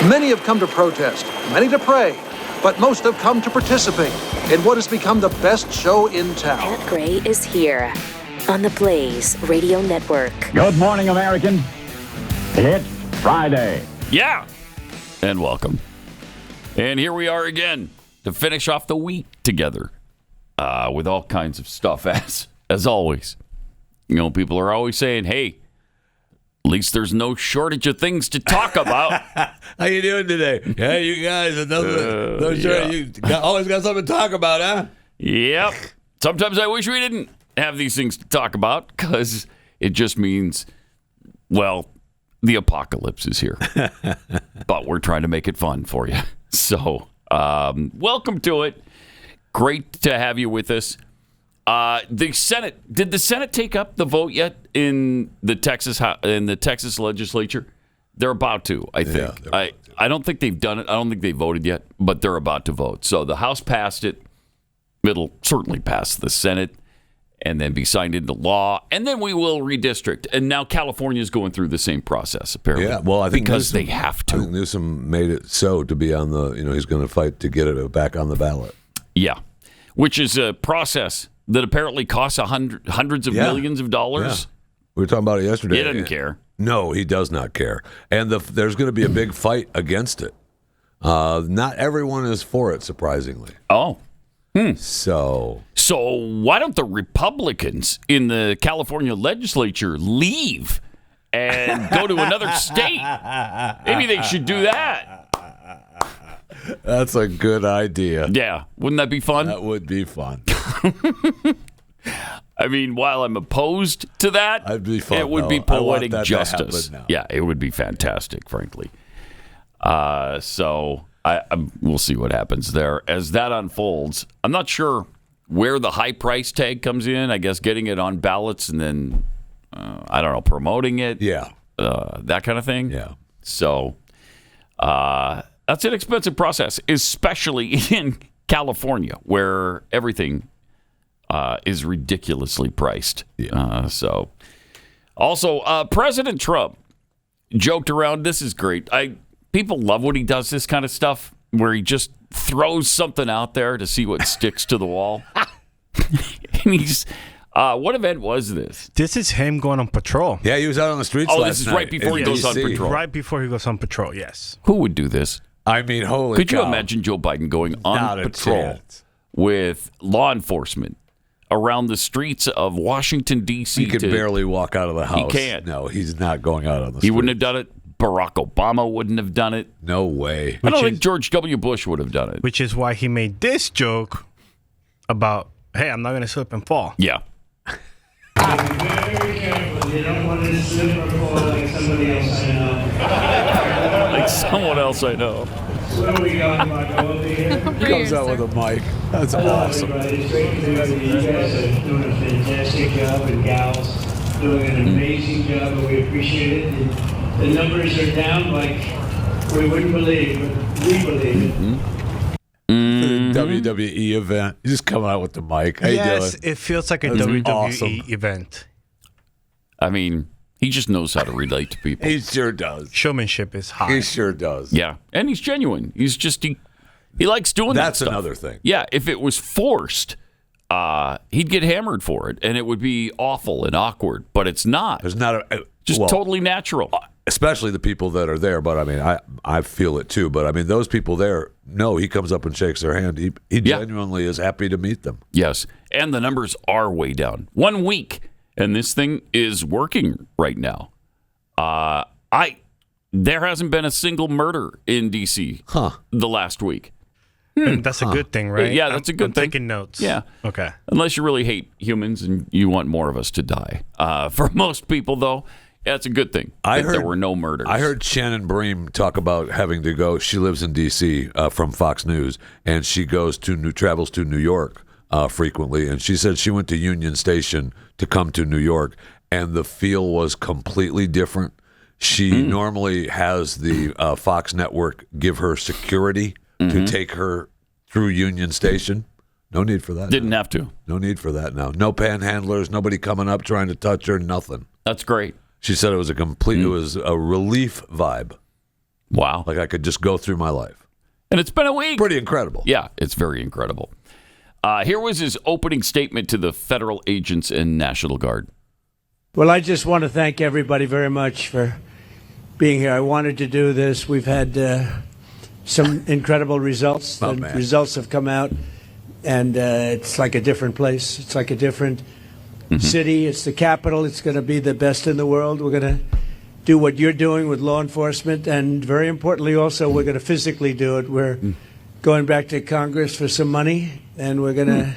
Many have come to protest, many to pray, but most have come to participate in what has become the best show in town. Pat Gray is here on the Blaze Radio Network. Good morning, American. It's Friday. Yeah. And welcome. And here we are again to finish off the week together with all kinds of stuff, as always. You know, people are always saying, hey, at least there's no shortage of things to talk about. How you doing today? Yeah, you guys, you always got something to talk about, huh? Yep. Sometimes I wish we didn't have these things to talk about because it just means, well, the apocalypse is here. But we're trying to make it fun for you. So, welcome to it. Great to have you with us. The Senate, did the Senate take up the vote yet in the Texas legislature? They're about to, I think. Yeah, I don't think they've done it. I don't think they voted yet, but they're about to vote. So the House passed it. It'll certainly pass the Senate and then be signed into law, and then we will redistrict. And now California is going through the same process, apparently. Yeah, well, I think because Newsom, they have to. I think Newsom made it so to be on the, he's going to fight to get it back on the ballot. Yeah, which is a process that apparently costs hundreds of millions of dollars. Yeah. We were talking about it yesterday. He doesn't care. No, he does not care. And there's going to be a big fight against it. Not everyone is for it, surprisingly. Oh. So why don't the Republicans in the California legislature leave and go to another state? Maybe they should do that. That's a good idea. Yeah. Wouldn't that be fun? That would be fun. I mean, while I'm opposed to that, it would be poetic justice. Yeah, it would be fantastic, frankly. So we'll see what happens there as that unfolds. I'm not sure where the high price tag comes in. I guess getting it on ballots and then, I don't know, promoting it. Yeah. That kind of thing. Yeah. So that's an expensive process, especially in California, where everything is ridiculously priced. Yeah. Also, President Trump joked around. This is great. People love when he does this kind of stuff, where he just throws something out there to see what sticks to the wall. And he's, what event was this? This is him going on patrol. Yeah, he was out on the streets last night. Oh, this is right before he goes on patrol. Right before he goes on patrol, yes. Who would do this? I mean, holy Could cow. you imagine Joe Biden going on patrol with law enforcement around the streets of Washington, D.C.? He could barely walk out of the house. He can't. No, he's not going out on the street. He wouldn't have done it. Barack Obama wouldn't have done it. No way. I don't think George W. Bush would have done it. Which is why he made this joke about, hey, I'm not going to slip and fall. Yeah. Very careful. You don't want to slip or fall like somebody else I know. Like someone else I know. Where are we going, Marco? Over here? He comes out with a mic. That's awesome. Everybody. It's great to know that you guys are doing a fantastic job, and gals doing an amazing job, and we appreciate it. And the numbers are down like we wouldn't believe, but we believe it. WWE event. You just come out with the mic. How you doing? It feels like a WWE event. I mean, he just knows how to relate to people. He sure does. Showmanship is high. He sure does. Yeah, and he's genuine. He's just he likes doing that That's stuff. another thing. Yeah, if it was forced, he'd get hammered for it, and it would be awful and awkward. But it's not. There's not totally natural. Especially the people that are there. But I mean, I feel it too. But I mean, those people there, no, he comes up and shakes their hand. He genuinely is happy to meet them. Yes, and the numbers are way down. 1 week, and this thing is working right now. There hasn't been a single murder in D.C. the last week. And that's a good thing, right? Yeah, that's a good thing. I'm taking notes. Yeah. Okay. Unless you really hate humans and you want more of us to die. For most people, though, that's a good thing. There were no murders. I heard Shannon Bream talk about having to go. She lives in D.C. From Fox News, and she travels to New York frequently. And she said she went to Union Station to come to New York, and the feel was completely different. She normally has the Fox network give her security to take her through Union Station. No need for that. Didn't have to. No need for that now. No panhandlers, nobody coming up trying to touch her, nothing. That's great. She said it was it was a relief vibe. Wow. Like I could just go through my life. And it's been a week. Pretty incredible. Yeah, it's very incredible. Here was his opening statement to the federal agents and National Guard. Well, I just want to thank everybody very much for being here. I wanted to do this. We've had some incredible results. Oh, the man. results have come out, and it's like a different place. It's like a different city. It's the capital. It's going to be the best in the world. We're going to do what you're doing with law enforcement, and very importantly also, we're going to physically do it. We're going back to Congress for some money, and we're going to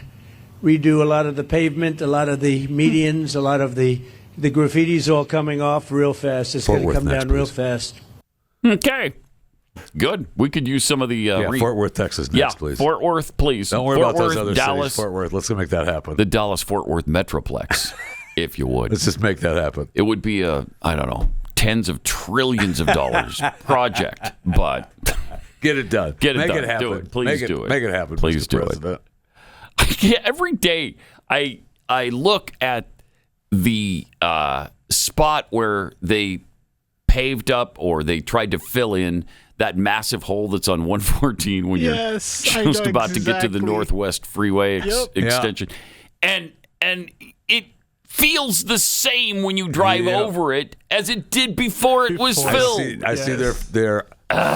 redo a lot of the pavement, a lot of the medians, a lot of the graffiti's all coming off real fast. It's going to come down real fast. Okay. Good. We could use some of the... Fort Worth, Texas next, please. Fort Worth, please. Don't worry Fort about Worth, those other Dallas, cities. Fort Worth. Let's make that happen. the Dallas-Fort Worth Metroplex, if you would. Let's just make that happen. It would be a, I don't know, tens of trillions of dollars project, but... Get it done. Get it make done. It happen. Do it. Please do it. Make it happen. Please Mr. do President. it. Every day I look at the spot where they paved up or they tried to fill in that massive hole that's on 114 when you're just about to get to the Northwest Freeway extension. And it feels the same when you drive over it as it did before it was filled. I see they're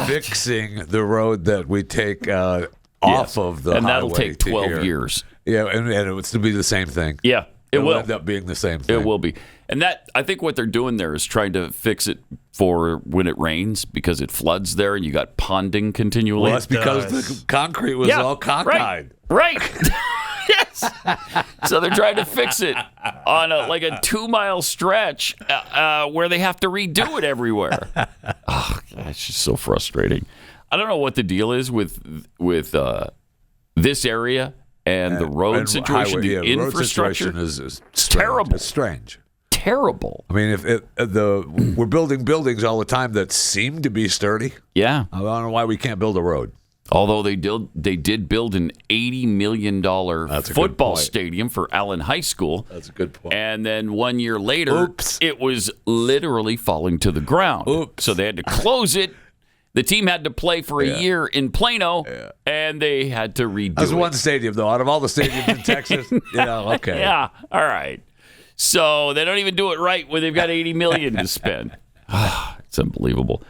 fixing the road that we take off of the and that'll highway take to 12 here. years. Yeah, and it's to be the same thing. Yeah, it will end up being the same thing. It will be. And that, I think what they're doing there is trying to fix it for when it rains because it floods there and you got ponding continually. Well, that's because the concrete was all cockeyed. Right. Yes. So they're trying to fix it on a 2-mile stretch where they have to redo it everywhere. Oh, God, it's just so frustrating. I don't know what the deal is with this area and the road situation. Highway, the infrastructure road situation is strange. terrible. It's strange. Terrible. I mean, we're building buildings all the time that seem to be sturdy. Yeah. I don't know why we can't build a road. Although they did build an $80 million football stadium for Allen High School. That's a good point. And then 1 year later, it was literally falling to the ground. So they had to close it. The team had to play for a year in Plano, and they had to redo it. That's one stadium, though. Out of all the stadiums in Texas, okay. Yeah, all right. So they don't even do it right when they've got $80 million to spend. It's unbelievable.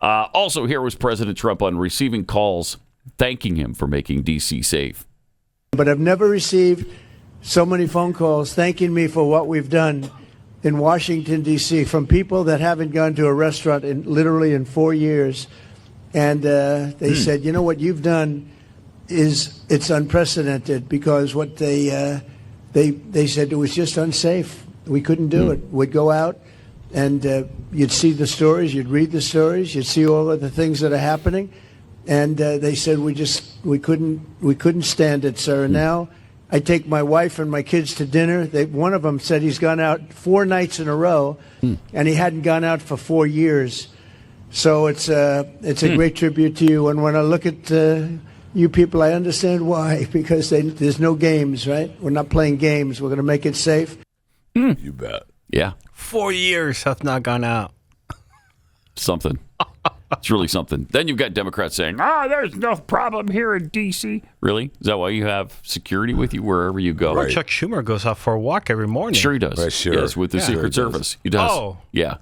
Also, here was President Trump on receiving calls thanking him for making D.C. safe. But I've never received so many phone calls thanking me for what we've done in Washington, D.C., from people that haven't gone to a restaurant literally in 4 years. And they said, you know, what you've done it's unprecedented, because what they said it was just unsafe. We couldn't do it. We'd go out and you'd see the stories, you'd read the stories, you'd see all of the things that are happening. And they said we couldn't stand it, sir. And now I take my wife and my kids to dinner. One of them said he's gone out 4 nights in a row, and he hadn't gone out for 4 years. So it's a great tribute to you. And when I look at you people, I understand why, because there's no games, right? We're not playing games. We're going to make it safe. You bet. Yeah. 4 years have not gone out. Something. It's really something. Then you've got Democrats saying, there's no problem here in D.C. Really? Is that why you have security with you wherever you go? Right. Chuck Schumer goes out for a walk every morning. Sure he does. Right, sure. Yes, with the Secret Service. He does. Oh. Yeah.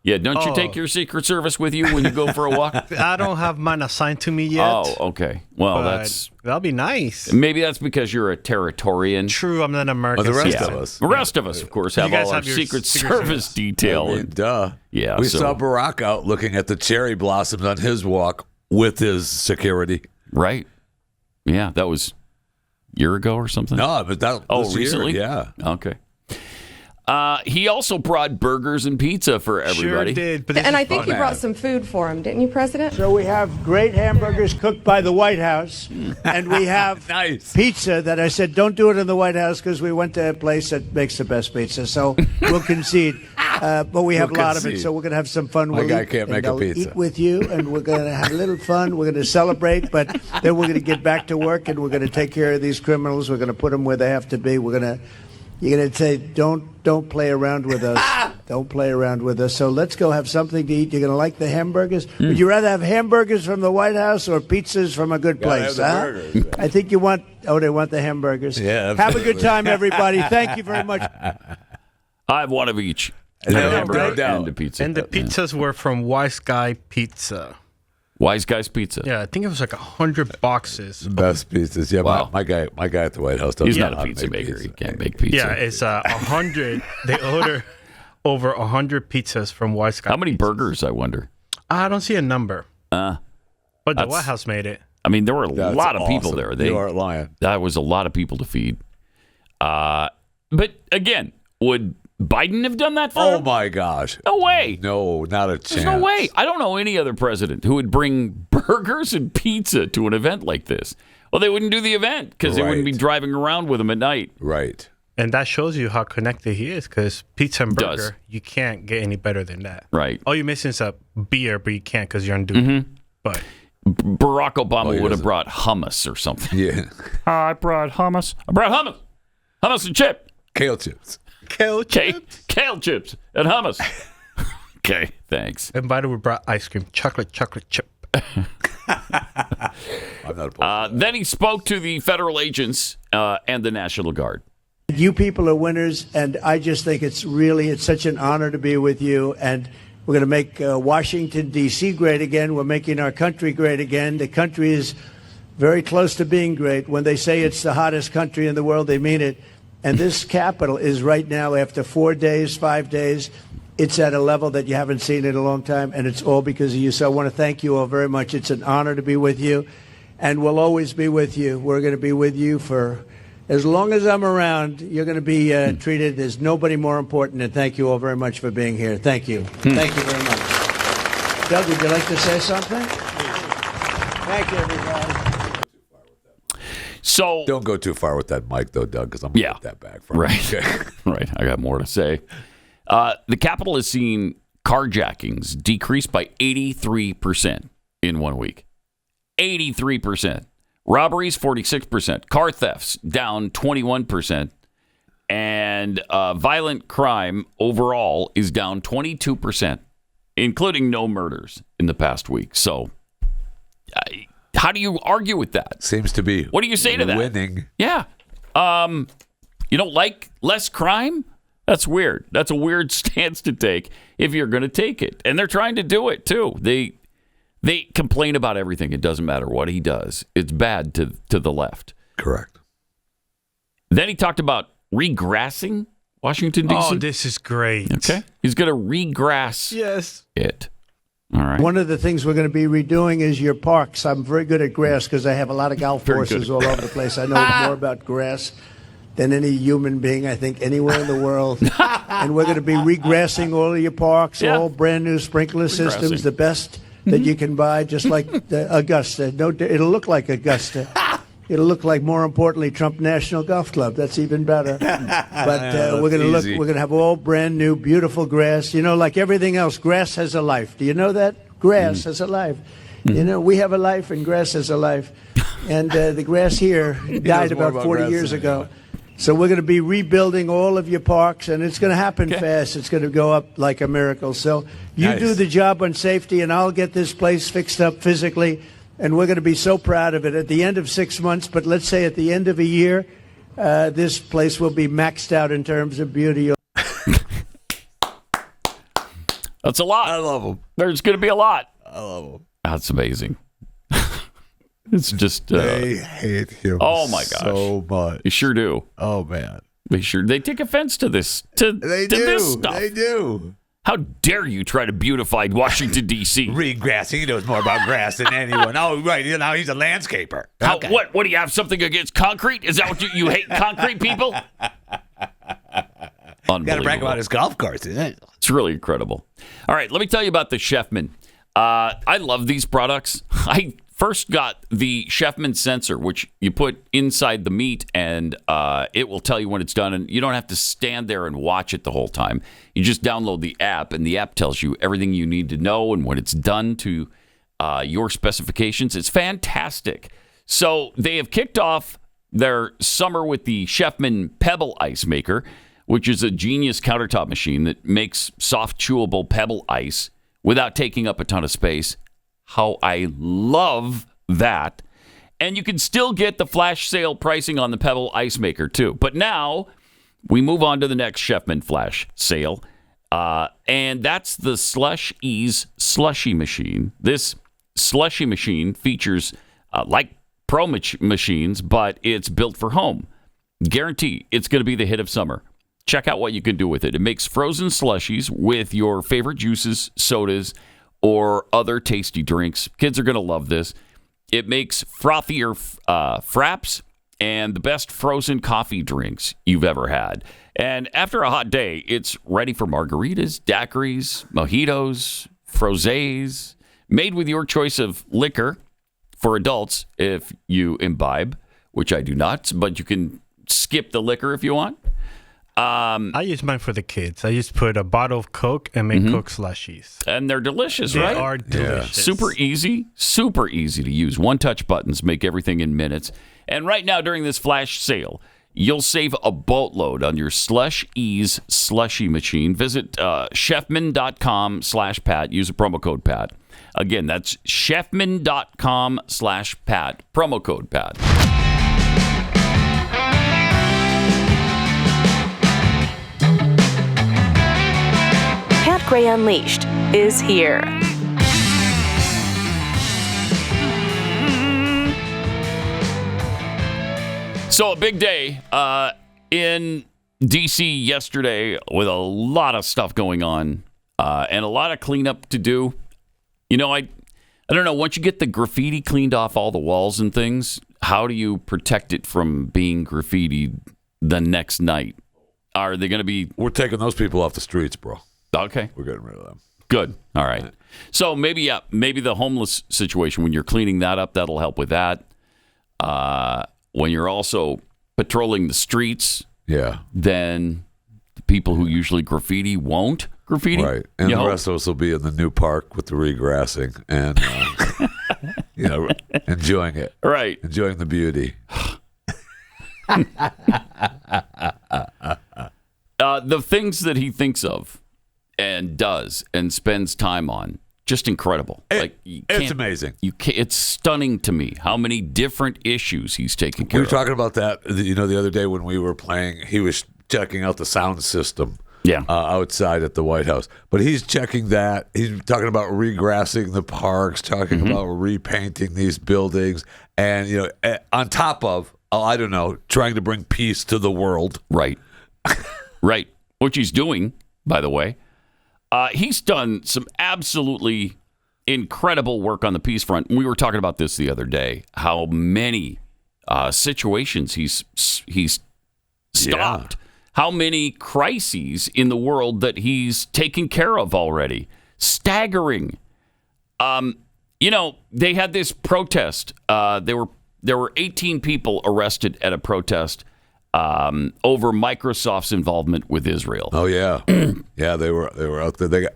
Yeah, don't you take your Secret Service with you when you go for a walk? I don't have mine assigned to me yet. Oh, okay. Well, that'll be nice. Maybe that's because you're a Territarian. True, I'm not an American. The rest citizen. of us. The rest of us, of course, have all our your Secret Secret Service detail. I mean, duh. Yeah, We saw Barack out looking at the cherry blossoms on his walk with his security. Right. Yeah, that was a year ago or something? No, but that was recently? Yeah. Okay. He also brought burgers and pizza for everybody. Sure did. But And I think you brought some food for him, didn't you, President? So we have great hamburgers cooked by the White House, and we have pizza that I said don't do it in the White House because we went to a place that makes the best pizza. So we'll concede. But we have a lot of it, so we're going to have some fun. My guy can't make a pizza. Eat with you, and we're going to have a little fun. We're going to celebrate, but then we're going to get back to work, and we're going to take care of these criminals. We're going to put them where they have to be. You're going to say, don't play around with us. Don't play around with us. So let's go have something to eat. You're going to like the hamburgers? Would you rather have hamburgers from the White House or pizzas from a good place? I think you want. Oh, they want the hamburgers. Yeah, have a good time, everybody. Thank you very much. I have one of each. And The no hamburger doubt. and the pizza. And the pizzas were from Wise Guy Pizza. Wise Guys Pizza. Yeah, I think it was like 100 boxes. Best pizzas. Yeah, Wow. my guy at the White House doesn't He's know not a how to pizza make maker. He can't make pizza. Yeah, it's 100. They order over 100 pizzas from Wise Guy. How many Pizzas. burgers, I wonder? I don't see a number. But the that's- White House made it. I mean, there were a That's lot of people awesome. there. You aren't lying. That was a lot of people to feed. But again, would Biden have done that for Oh him? my gosh. No way. No, not a chance. There's no way. I don't know any other president who would bring burgers and pizza to an event like this. Well, they wouldn't do the event because they wouldn't be Right. driving around with them at night. Right. And that shows you how connected he is, because pizza and burger, Does. you can't get any better than that. Right. All you're missing is a beer, but you can't because you're on duty. But Barack Obama he would have doesn't. brought hummus or something. Yeah. I brought hummus. I brought hummus. Hummus and chip. Kale chips. kale chips. Kale chips and hummus. Okay, thanks. And by the way, we brought ice cream, chocolate chip. I'm not opposed. Then he spoke to the federal agents and the National Guard. You people are winners, and I just think it's such an honor to be with you. And we're going to make Washington, D.C. great again. We're making our country great again. The country is very close to being great. When they say it's the hottest country in the world, they mean it. And this capital is right now, after 4 days, 5 days, it's at a level that you haven't seen in a long time, and it's all because of you. So I want to thank you all very much. It's an honor to be with you, and we'll always be with you. We're going to be with you for as long as I'm around. You're going to be treated as nobody more important, and thank you all very much for being here. Thank you. Thank you very much. Doug, would you like to say something? Thank you, everybody. So Don't go too far with that mic, though, Doug, because I'm going to get that back from right, you. Okay. right. I got more to say. The Capitol has seen carjackings decrease by 83% in 1 week. 83%. Robberies, 46%. Car thefts, down 21%. And violent crime overall is down 22%, including no murders in the past week. So how do you argue with that? Seems to be. What do you say to that? Winning. Yeah. You don't like less crime? That's weird. That's a weird stance to take if you're going to take it. And they're trying to do it, too. They complain about everything. It doesn't matter what he does. It's bad to the left. Correct. Then he talked about regrassing Washington, D.C. Oh, this is great. Okay. He's going to regrass Yes. it. All right. One of the things we're going to be redoing is your parks. I'm very good at grass because I have a lot of golf Very good courses at all over the place. I know more about grass than any human being, I think, anywhere in the world. And we're going to be regrassing all of your parks, Yeah. all brand new sprinkler systems, the best that you can buy, just like the Augusta. No, it'll look like Augusta. It'll look like, more importantly, Trump National Golf Club. That's even better. But we're going to we're going to have all brand new, beautiful grass. You know, like everything else, grass has a life. Do you know that? Grass has a life. You know, we have a life and grass has a life. And the grass here died about 40 years ago. So we're going to be rebuilding all of your parks, and it's going to happen fast. It's going to go up like a miracle. So you do the job on safety, and I'll get this place fixed up physically, and we're going to be so proud of it at the end of 6 months. But let's say at the end of a year, this place will be maxed out in terms of beauty. That's a lot. I love them. There's going to be a lot. I love them. That's amazing. It's just... They hate him oh, my gosh. so much. You sure do. Oh, man. They take offense to this. This stuff. They do. How dare you try to beautify Washington, D.C.? Regrassing. He knows more about grass than anyone. Oh, right. You know, he's a landscaper. How, what do you have something against concrete? Is that what you hate concrete people? Got to brag about his golf course, isn't it? It's really incredible. All right, let me tell you about the Chefman. I love these products. I first got the Chefman sensor, which you put inside the meat, and it will tell you when it's done. And you don't have to stand there and watch it the whole time. You just download the app, and the app tells you everything you need to know and when it's done to your specifications. It's fantastic. So they have kicked off their summer with the Chefman Pebble Ice Maker, which is a genius countertop machine that makes soft, chewable pebble ice without taking up a ton of space. How I love that. And you can still get the flash sale pricing on the Pebble Ice Maker, too. But now we move on to the next Chefman flash sale. And that's the Slush Ease slushy machine. This slushy machine features, like Pro machines, but it's built for home. Guarantee it's going to be the hit of summer. Check out what you can do with it. It makes frozen slushies with your favorite juices, sodas, or other tasty drinks. Kids are going to love this. It makes frothier fraps and the best frozen coffee drinks you've ever had. And after a hot day, it's ready for margaritas, daiquiris, mojitos, frosés, made with your choice of liquor for adults if you imbibe, which I do not, but you can skip the liquor if you want. I use mine for the kids. I just put a bottle of Coke and make Coke slushies. And they're delicious, They right? are delicious. Super easy to use. One-touch buttons make everything in minutes. And right now, during this flash sale, you'll save a boatload on your Slush Ease slushy machine. Visit chefman.com/Pat. Use a promo code Pat. Again, that's chefman.com/Pat. Promo code Pat. Pat Gray Unleashed is here. So a big day in D.C. yesterday with a lot of stuff going on and a lot of cleanup to do. You know, I don't know. Once you get the graffiti cleaned off all the walls and things, how do you protect it from being graffitied the next night? Are they going to be... We're taking those people off the streets, bro. Okay. We're getting rid of them. Good. All right. So maybe the homeless situation, when you're cleaning that up, that'll help with that. When you're also patrolling the streets, then the people who usually graffiti won't graffiti. Right. And the rest of us will be in the new park with the regrassing and, enjoying it. Right. Enjoying the beauty. The things that he thinks of and does and spends time on, just incredible. It's amazing. It's stunning to me how many different issues he's taking care of. We were talking about that, the other day when we were playing. He was checking out the sound system. Outside at the White House. But he's checking that. He's talking about regrassing the parks, talking about repainting these buildings, and on top of, trying to bring peace to the world. Right. Right. Which he's doing, by the way. He's done some absolutely incredible work on the peace front. We were talking about this the other day, how many situations he's stopped. How many crises in the world that he's taken care of already. Staggering. They had this protest. There were 18 people arrested at a protest over Microsoft's involvement with Israel. Oh yeah, yeah. They were out there. They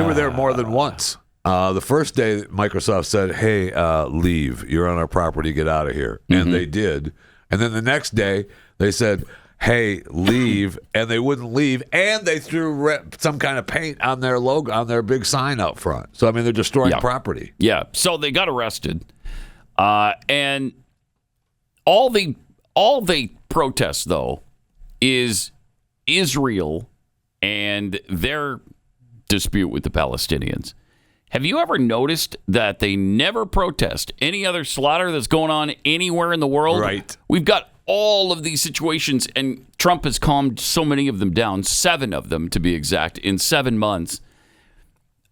were there more than once. The first day, Microsoft said, "Hey, leave. You're on our property. Get out of here," and they did. And then the next day, they said, "Hey, leave," and they wouldn't leave, and they threw some kind of paint on their logo, on their big sign out front. So I mean, they're destroying property. Yeah. So they got arrested, and all they protest though is Israel and their dispute with the Palestinians. Have you ever noticed that they never protest any other slaughter that's going on anywhere in the world? Right. We've got all of these situations, and Trump has calmed so many of them down, 7 of them to be exact, in 7 months.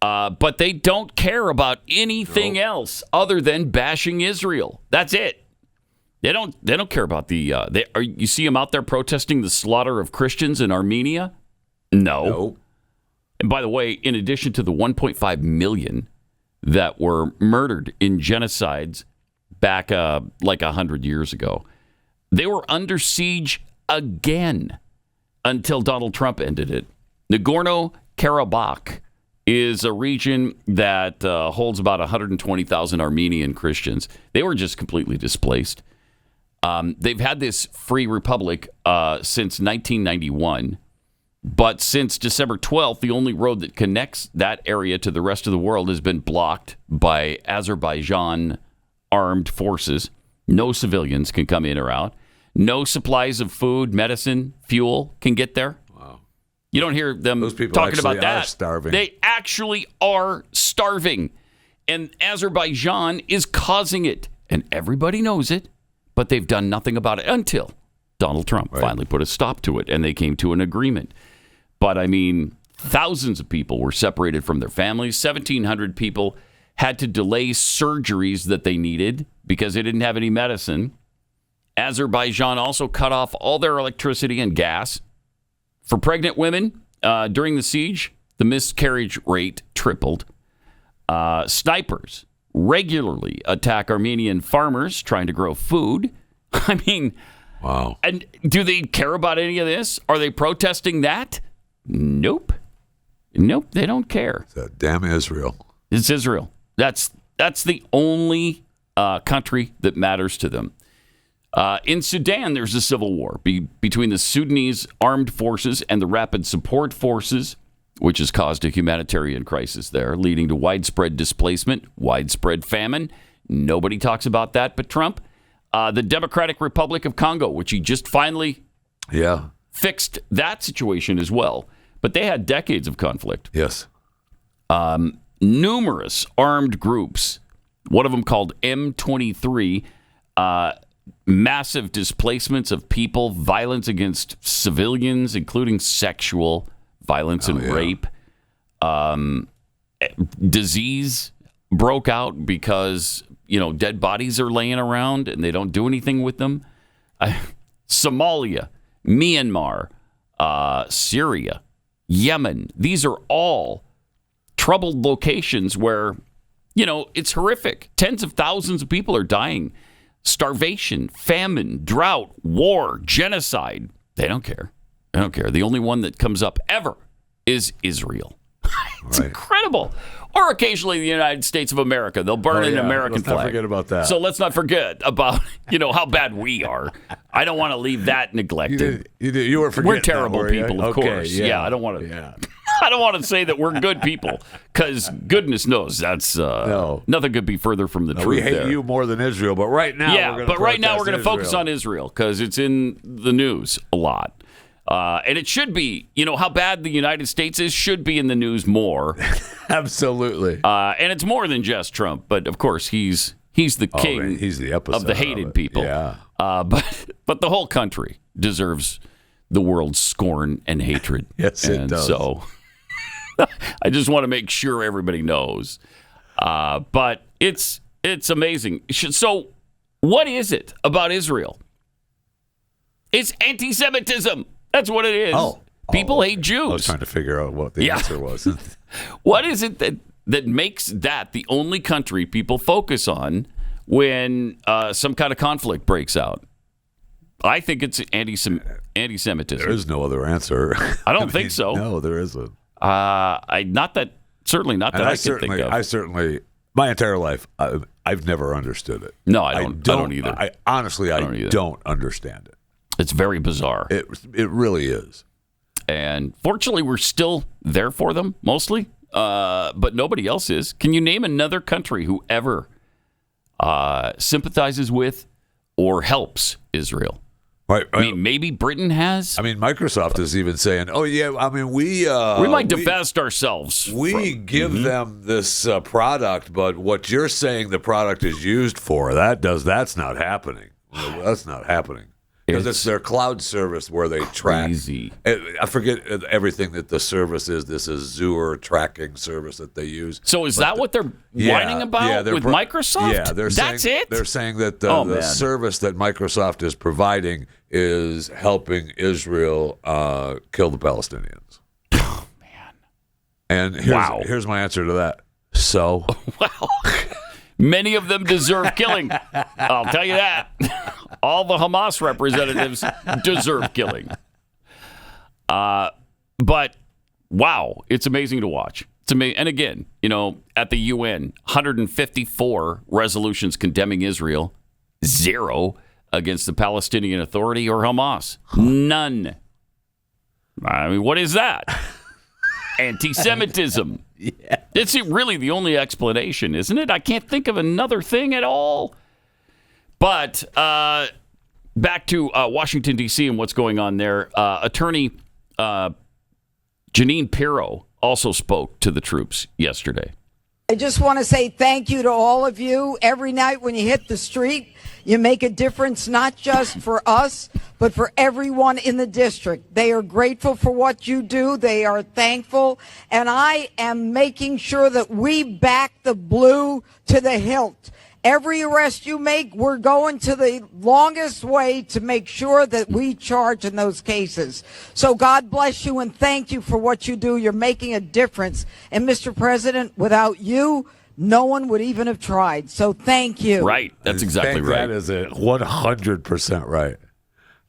But they don't care about anything else other than bashing Israel. That's it. They don't care about you see them out there protesting the slaughter of Christians in Armenia? No. And by the way, in addition to the 1.5 million that were murdered in genocides back like 100 years ago, they were under siege again until Donald Trump ended it. Nagorno-Karabakh is a region that holds about 120,000 Armenian Christians. They were just completely displaced. They've had this free republic since 1991. But since December 12th, the only road that connects that area to the rest of the world has been blocked by Azerbaijan armed forces. No civilians can come in or out. No supplies of food, medicine, fuel can get there. Wow. You don't hear them talking about that. Starving. They actually are starving. And Azerbaijan is causing it. And everybody knows it, but they've done nothing about it until Donald Trump finally put a stop to it and they came to an agreement. But, I mean, thousands of people were separated from their families. 1,700 people had to delay surgeries that they needed because they didn't have any medicine. Azerbaijan also cut off all their electricity and gas. For pregnant women during the siege, the miscarriage rate tripled. Snipers regularly attack Armenian farmers trying to grow food. I mean, wow. And do they care about any of this? Are they protesting that? Nope, they don't care. Damn Israel. It's Israel. That's the only country that matters to them. In Sudan, there's a civil war between the Sudanese armed forces and the Rapid Support Forces, which has caused a humanitarian crisis there, leading to widespread displacement, widespread famine. Nobody talks about that but Trump. The Democratic Republic of Congo, which he just finally fixed that situation as well. But they had decades of conflict. Yes. Numerous armed groups, one of them called M23, massive displacements of people, violence against civilians, including sexual violence and rape. Disease broke out because, dead bodies are laying around and they don't do anything with them. Somalia, Myanmar, Syria, Yemen. These are all troubled locations where, it's horrific. Tens of thousands of people are dying. Starvation, famine, drought, war, genocide. They don't care. The only one that comes up ever is Israel. It's incredible. Or occasionally the United States of America. They'll burn an American flag. Let's not forget about that. So let's not forget about, how bad we are. I don't want to leave that neglected. You were forgetting. We're terrible people, of course. Yeah, I don't want to. Yeah. I don't want to say that we're good people, because goodness knows that's nothing could be further from the truth. We hate there. you more than Israel, but right now, we're going to focus on Israel because it's in the news a lot. And it should be, how bad the United States is should be in the news more. Absolutely. And it's more than just Trump, but of course he's the king. Man, he's the epicenter of the hated people. Yeah. But the whole country deserves the world's scorn and hatred. Yes, it does. So I just want to make sure everybody knows. But it's amazing. So what is it about Israel? It's anti-Semitism. That's what it is. People hate Jews. I was trying to figure out what the answer was. What is it that makes that the only country people focus on when some kind of conflict breaks out? I think it's anti-Semitism. There is no other answer. I don't think so. No, there isn't. Certainly not that I can think of. I certainly, my entire life, I've never understood it. No, I don't either. I don't understand it. It's very bizarre. It really is. And fortunately, we're still there for them, mostly. But nobody else is. Can you name another country who ever sympathizes with or helps Israel? Right. I mean, maybe Britain has. I mean, Microsoft is even saying, "Oh yeah, I mean, we might divest ourselves. We give them this product, but what you're saying the product is used for, that's not happening. That's not happening." Because it's their cloud service where they track. Crazy. I forget everything that the service is. This Azure tracking service that they use. So is that what they're whining about with Microsoft? Yeah, that's it? They're saying that the service that Microsoft is providing is helping Israel kill the Palestinians. Oh, man. And here's my answer to that. So? Wow. Many of them deserve killing. I'll tell you that. All the Hamas representatives deserve killing. But, wow, it's amazing to watch. It's amazing. And again, at the UN, 154 resolutions condemning Israel, 0 against the Palestinian Authority or Hamas. None. I mean, what is that? Anti-Semitism. Yeah. It's really the only explanation, isn't it? I can't think of another thing at all. But back to Washington, D.C. and what's going on there. Attorney Jeanine Pirro also spoke to the troops yesterday. I just want to say thank you to all of you. Every night when you hit the street, you make a difference, not just for us, but for everyone in the district. They are grateful for what you do. They are thankful. And I am making sure that we back the blue to the hilt. Every arrest you make, we're going to the longest way to make sure that we charge in those cases. So God bless you and thank you for what you do. You're making a difference. And Mr. President, without you, no one would even have tried. So thank you. Right. That's exactly right. That is 100% right.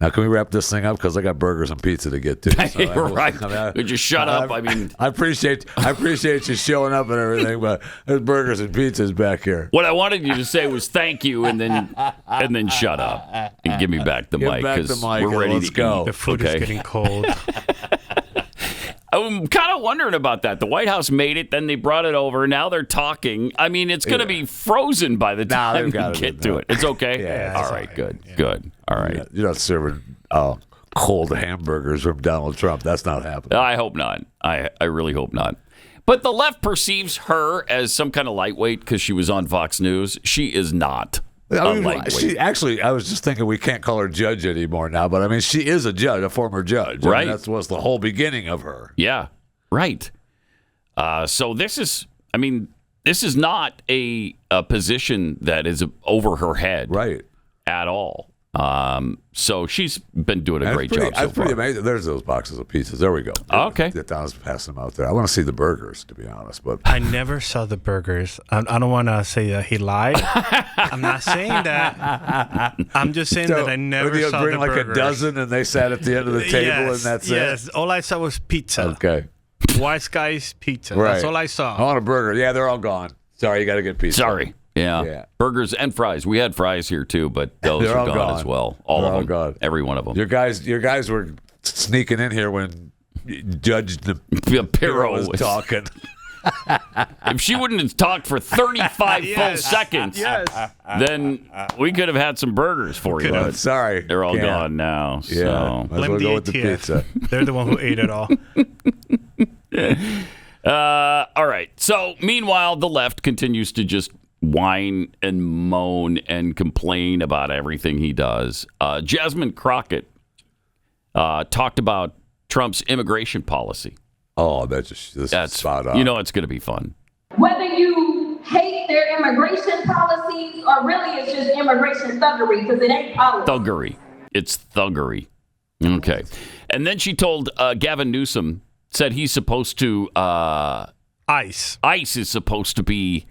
Now, can we wrap this thing up? Because I got burgers and pizza to get to. So right. Would you shut up? I mean, I appreciate you showing up and everything, but there's burgers and pizzas back here. What I wanted you to say was thank you, and then shut up and give me back the mic because we're ready to go. The food is getting cold. I'm kind of wondering about that. The White House made it, then they brought it over. Now they're talking. I mean, it's going to be frozen by the time we get to it. It's okay? Yeah. All right, good. Good. All right. You're not serving cold hamburgers from Donald Trump. That's not happening. I hope not. I really hope not. But the left perceives her as some kind of lightweight because she was on Fox News. She is not. I was just thinking we can't call her judge anymore now, but I mean, she is a judge, a former judge. Right. That was the whole beginning of her. Yeah, right. So this is not a position that is over her head. Right. At all. So she's been doing a great job so far. That's pretty amazing. There's those boxes of pizzas. There we go. Okay. Don's passing them out there. I want to see the burgers, to be honest. But I never saw the burgers. I don't want to say that he lied. I'm not saying that. I'm just saying that I never saw the burgers. Bring like a dozen and they sat at the end of the table and that's it? Yes. All I saw was pizza. Okay. Wise Guys pizza. Right. That's all I saw. I want a burger. Yeah, they're all gone. Sorry, you got to get pizza. Sorry. Yeah. Burgers and fries. We had fries here too, but those are gone as well. All of them. Gone. Every one of them. Your guys were sneaking in here when Judge Pirro was talking. If she wouldn't have talked for 35 full seconds, then we could have had some burgers for you. But sorry. They're all gone now. Yeah. So. Might as well go with the pizza. They're the one who ate it all. All right. So, meanwhile, the left continues to just whine and moan and complain about everything he does. Jasmine Crockett talked about Trump's immigration policy. Oh, that's spot on. You know it's going to be fun. Whether you hate their immigration policies or really it's just immigration thuggery because it ain't policy. Thuggery. It's thuggery. Okay. And then she told Gavin Newsom, said he's supposed to... ICE. ICE is supposed to be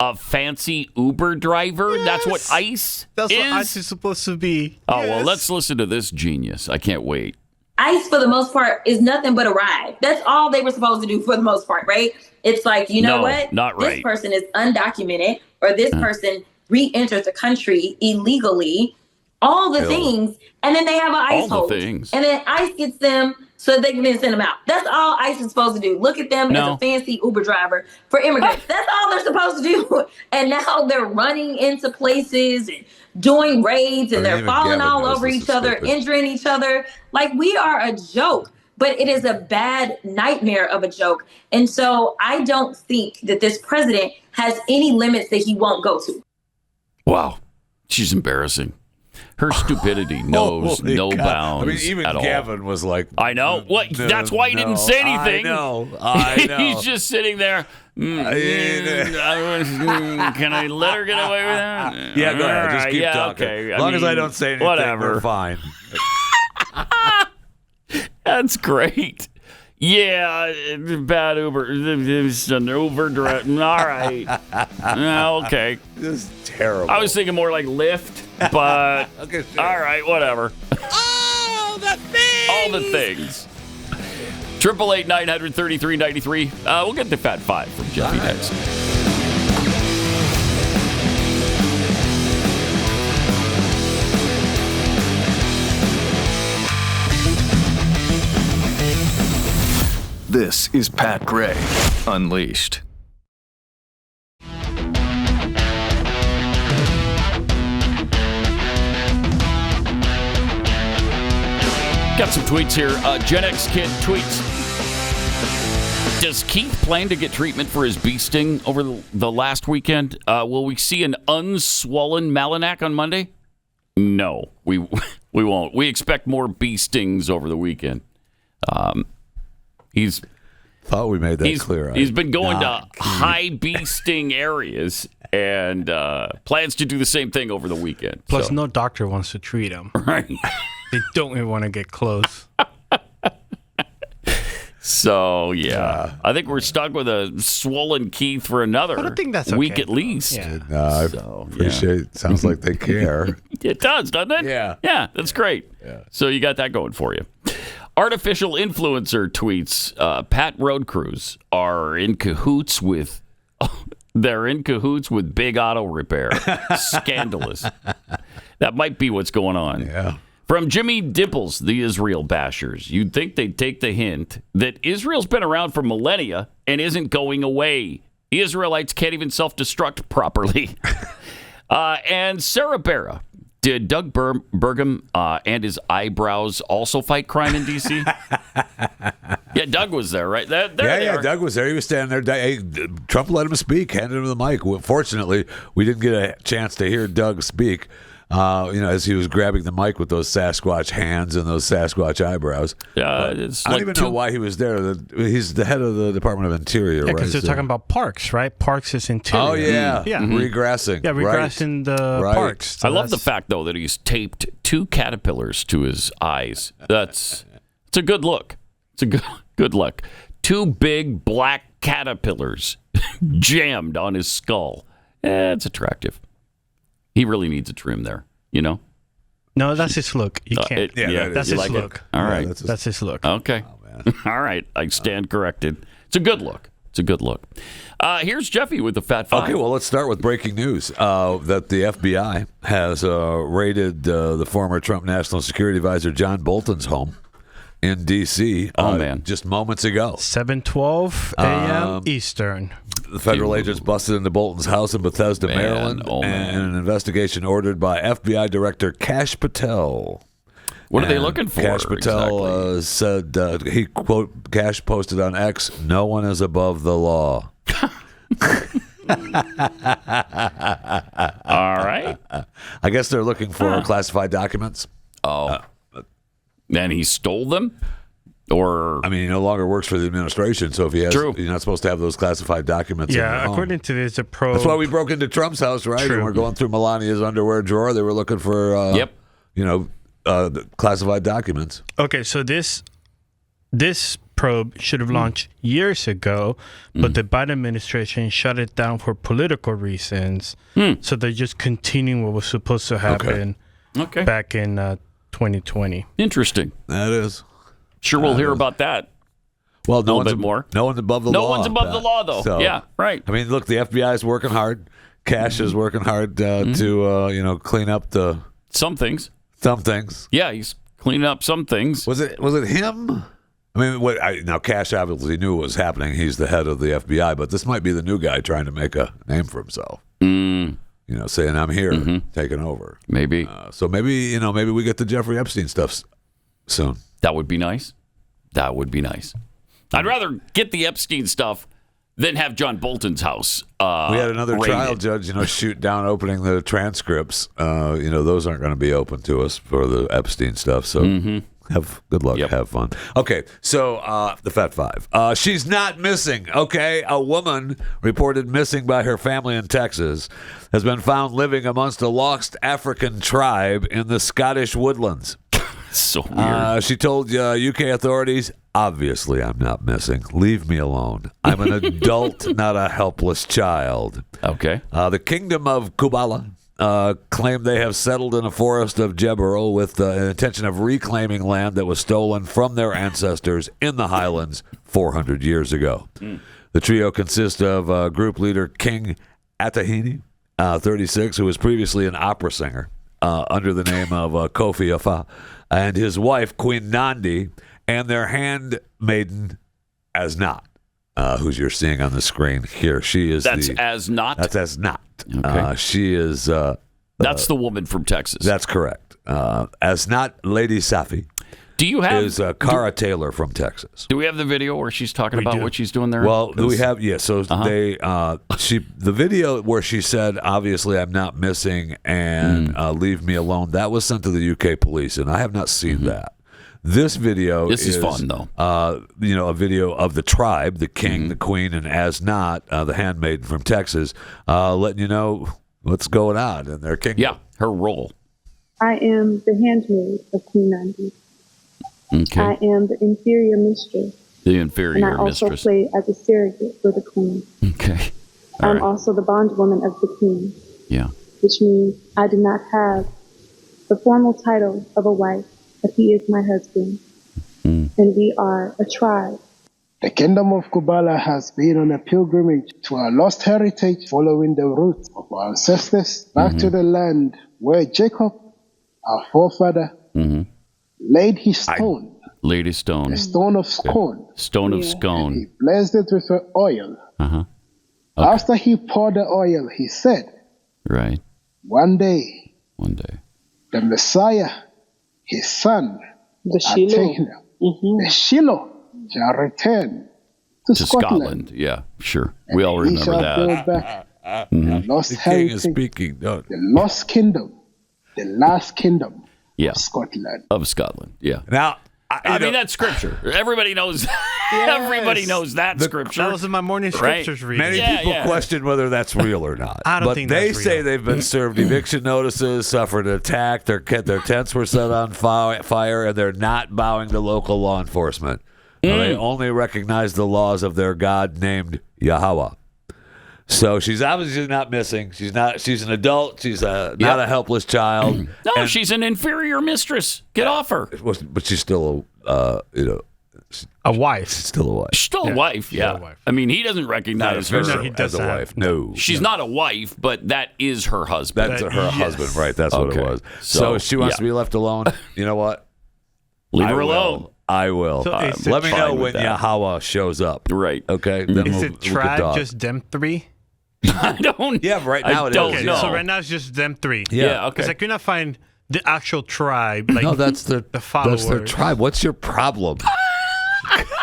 a fancy Uber driver? Yes. That's what ICE That's is? what ICE is supposed to be. Oh, well, let's listen to this genius. I can't wait. ICE, for the most part, is nothing but a ride. That's all they were supposed to do for the most part, right? It's like, you know what? Not right. This person is undocumented, or this person re-enters the country illegally, all the things, and then they have an ICE hold. And then ICE gets them so that they can then send them out. That's all ICE is supposed to do. Look at them as a fancy Uber driver for immigrants. That's all they're supposed to do. And now they're running into places and doing raids, and they're falling all over each other, injuring each other. Like, we are a joke, but it is a bad nightmare of a joke. And so I don't think that this president has any limits that he won't go to. Wow. She's embarrassing. Her stupidity knows no bounds. I mean, even Gavin was like, I know. What? That's why he didn't say anything. I know. He's just sitting there. Can I let her get away with that? Yeah, go ahead. Just keep talking. Okay. As long as I don't say anything, we're fine. That's great. Yeah, bad Uber. It's an Uber driver. All right. Okay. This is terrible. I was thinking more like Lyft, but okay, sure. All right, whatever. All the things. All the things. 888-933-93. We'll get the Fat Five from Jeffy next. This is Pat Gray Unleashed. Got some tweets here. Gen X Kid tweets, does Keith plan to get treatment for his bee sting over the last weekend? Will we see an unswollen Malinak on Monday? No, we won't. We expect more bee stings over the weekend. He's thought we made that clear. He's been going to high bee sting areas and plans to do the same thing over the weekend. Plus, no doctor wants to treat him. Right. They don't even want to get close. So, yeah. I think we're stuck with a swollen Keith for another week at least. Yeah. I appreciate it. Sounds like they care. It does, doesn't it? Yeah. Yeah, that's great. Yeah. So you got that going for you. Artificial influencer tweets, Pat Road Crews are in cahoots with... they're in cahoots with Big Auto Repair. Scandalous. That might be what's going on. Yeah. From Jimmy Dimples, the Israel bashers, you'd think they'd take the hint that Israel's been around for millennia and isn't going away. The Israelites can't even self-destruct properly. And Sarah Barra, did Doug Burgum and his eyebrows also fight crime in D.C.? Yeah, Doug was there, right? There they are. Doug was there. He was standing there. Hey, Trump let him speak, handed him the mic. Well, fortunately, we didn't get a chance to hear Doug speak. As he was grabbing the mic with those Sasquatch hands and those Sasquatch eyebrows. I don't even know why he was there. He's the head of the Department of Interior, right? Because they're talking about parks, right? Parks is interior. Oh, yeah. Yeah. Regressing. Yeah, regressing the parks. So I love the fact, though, that he's taped 2 caterpillars to his eyes. It's a good look. It's a good look. 2 big black caterpillars jammed on his skull. It's attractive. He really needs a trim there, you know? No, that's his look. You can't. That's his look. All right. That's his look. Okay. All right. I stand corrected. It's a good look. Here's Jeffy with the Fat Five. Okay, well, let's start with breaking news that the FBI has raided the former Trump National Security Advisor John Bolton's home in D.C. Just moments ago. 7:12 a.m. Eastern. The federal agents busted into Bolton's house in Bethesda, Maryland, and an investigation ordered by FBI Director Kash Patel. What are they looking for? Kash Patel said, he, quote, Kash posted on X, "No one is above the law." All right. I guess they're looking for classified documents. Oh. And he stole them? Or I mean, he no longer works for the administration, so if he has, True. you're not supposed to have those classified documents. Yeah, according to this, that's why we broke into Trump's house, right? True. And we're going through Melania's underwear drawer. They were looking for, classified documents. Okay, so this probe should have launched years ago, but the Biden administration shut it down for political reasons. So they're just continuing what was supposed to happen back in 2020. Interesting. That is. Sure, we'll hear about that. Well, no one's more. No one's above the law. No one's above the law, though. So, yeah, right. I mean, look, the FBI is working hard. Kash is working hard to clean up some things. Some things. Yeah, he's cleaning up some things. Was it him? I mean, now Kash obviously knew what was happening. He's the head of the FBI, but this might be the new guy trying to make a name for himself. Saying I'm here, taking over. Maybe. So maybe we get the Jeffrey Epstein stuff soon. That would be nice. I'd rather get the Epstein stuff than have John Bolton's house. We had another raided. trial judge, shoot down opening the transcripts. Those aren't going to be open to us for the Epstein stuff. So have good luck. Yep. Have fun. Okay, so the Fat Five. She's not missing. Okay, a woman reported missing by her family in Texas has been found living amongst a lost African tribe in the Scottish woodlands. So weird. She told UK authorities, "Obviously, I'm not missing. Leave me alone. I'm an adult, not a helpless child." Okay. The Kingdom of Kubala claimed they have settled in a forest of Jeberal with the intention of reclaiming land that was stolen from their ancestors in the Highlands 400 years ago. The trio consists of group leader King Atahini, 36, who was previously an opera singer under the name of Kofi Afa, and his wife, Queen Nandi, and their handmaiden, as not, who you're seeing on the screen here. She is That's as not? That's as not. Okay. She is... that's the woman from Texas. That's correct. As not Lady Safi. Do you have... Is Cara Taylor from Texas. Do we have the video where she's talking about what she's doing there? Well, we have, so the video where she said, obviously, I'm not missing and leave me alone, that was sent to the UK police, and I have not seen that. This video is fun, though. A video of the tribe, the king, the queen, and as not, the handmaiden from Texas, letting you know what's going on in their kingdom. Yeah, her role. I am the handmaid of Queen Nandi. Okay. I am the inferior mistress. The inferior and I also mistress. play as a surrogate for the queen. Okay. I'm also the bondwoman of the king. Yeah. Which means I do not have the formal title of a wife, but he is my husband. And we are a tribe. The kingdom of Kubala has been on a pilgrimage to our lost heritage, following the roots of our ancestors back to the land where Jacob, our forefather, laid his stone. Laid his stone. A stone of scone. Stone of scone. He blessed it with oil. Okay. After he poured the oil, he said, Right. One day, the Messiah, his son, the Shiloh, the Shiloh shall return to Scotland. Yeah, sure. We all He remember shall that. build back the lost The king heritage, is speaking. No. the lost kingdom, the last kingdom Yeah. of Scotland. Of Scotland. Yeah. Now, I mean, that's scripture. Everybody knows. Everybody knows that scripture. That was in my morning scriptures reading. Many people question whether that's real or not. I don't but think they that's say real. they've been served eviction notices, suffered an attack, their tents were set on fire, and they're not bowing to local law enforcement. They only recognize the laws of their God named Yahweh. So she's obviously not missing. She's not. She's an adult. She's not a helpless child. No, she's an inferior mistress. Get off her. But she's still a wife. She's still a wife. She's still a wife. Yeah. a wife. I mean, he doesn't recognize her as a wife. No, she's not a wife, but that is her husband. That's her husband, right? That's what it was. So she wants to be left alone. You know what? Leave her alone. I will. So Let me know when Yahweh shows up. Right. Okay. Then Is we'll it tribe just them three? I don't. Yeah, right now it Okay, is. Yeah. so right now it's just them three. Yeah, okay. Because I could not find the actual tribe. Like No, that's the followers. That's their tribe. What's your problem?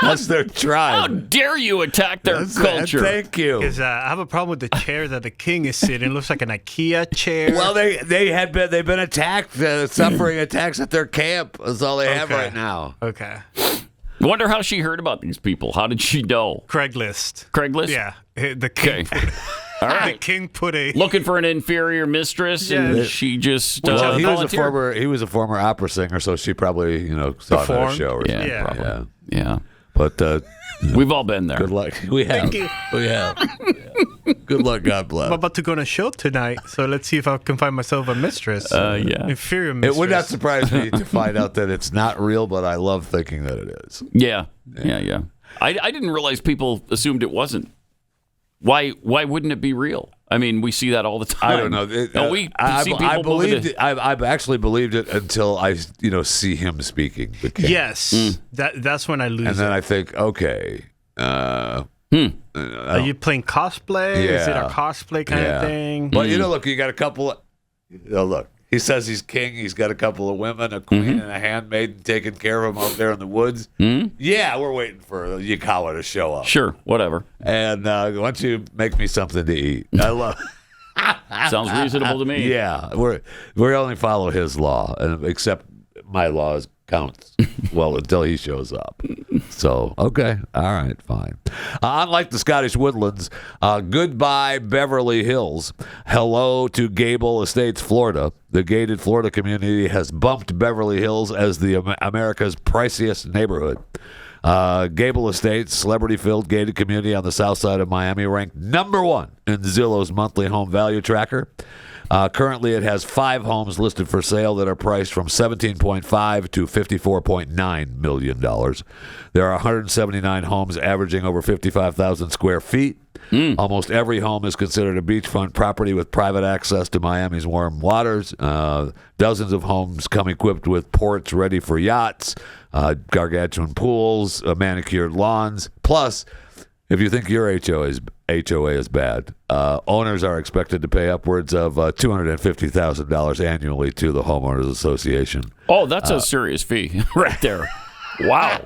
That's their How tribe. dare you attack their culture? Thank you. Because I have a problem with the chair that the king is sitting. It looks like an IKEA chair. Well, they've been attacked, suffering attacks at their camp. That's all they have right now. Okay. Wonder how she heard about these people. How did she know? Craigslist. Craigslist? Yeah. The king. Okay. All right. The king put a. Looking for an inferior mistress, and she just Well, volunteered. he was a former opera singer, so she probably saw it at a show or something. Yeah, probably. Yeah. But we've all been there. Good luck. We have. Thank you. We have. Yeah. Good luck. God bless. I'm about to go on a show tonight, so let's see if I can find myself a mistress. Yeah. Inferior mistress. It would not surprise me to find out that it's not real, but I love thinking that it is. Yeah. I didn't realize people assumed it wasn't. Why wouldn't it be real? I mean, we see that all the time. I don't know. We I see people believed it. I've actually believed it until I see him speaking. The king. Yes. That's when I lose And then it. I think, okay. Are you playing cosplay? Is it a cosplay kind of thing? But look, you got a couple of. Look, he says he's king. He's got a couple of women, a queen and a handmaiden taking care of him out there in the woods. Yeah, we're waiting for Yakawa to show up. Sure, whatever. And why don't you make me something to eat? I love. Sounds reasonable to me. Yeah, we only follow his law, and except my laws counts well until he shows up. So okay, all right, fine. Unlike the Scottish woodlands, goodbye Beverly Hills. Hello to Gable Estates, Florida. The gated Florida community has bumped Beverly Hills as the America's priciest neighborhood. Gable Estates, celebrity-filled gated community on the south side of Miami, ranked #1 in Zillow's monthly home value tracker. Currently, it has 5 homes listed for sale that are priced from $17.5 to $54.9 million. There are 179 homes averaging over 55,000 square feet. Almost every home is considered a beachfront property with private access to Miami's warm waters. Dozens of homes come equipped with ports ready for yachts, gargantuan pools, manicured lawns. Plus, if you think your HOA is bad, owners are expected to pay upwards of $250,000 annually to the Homeowners Association. Oh, that's a serious fee right there. Wow.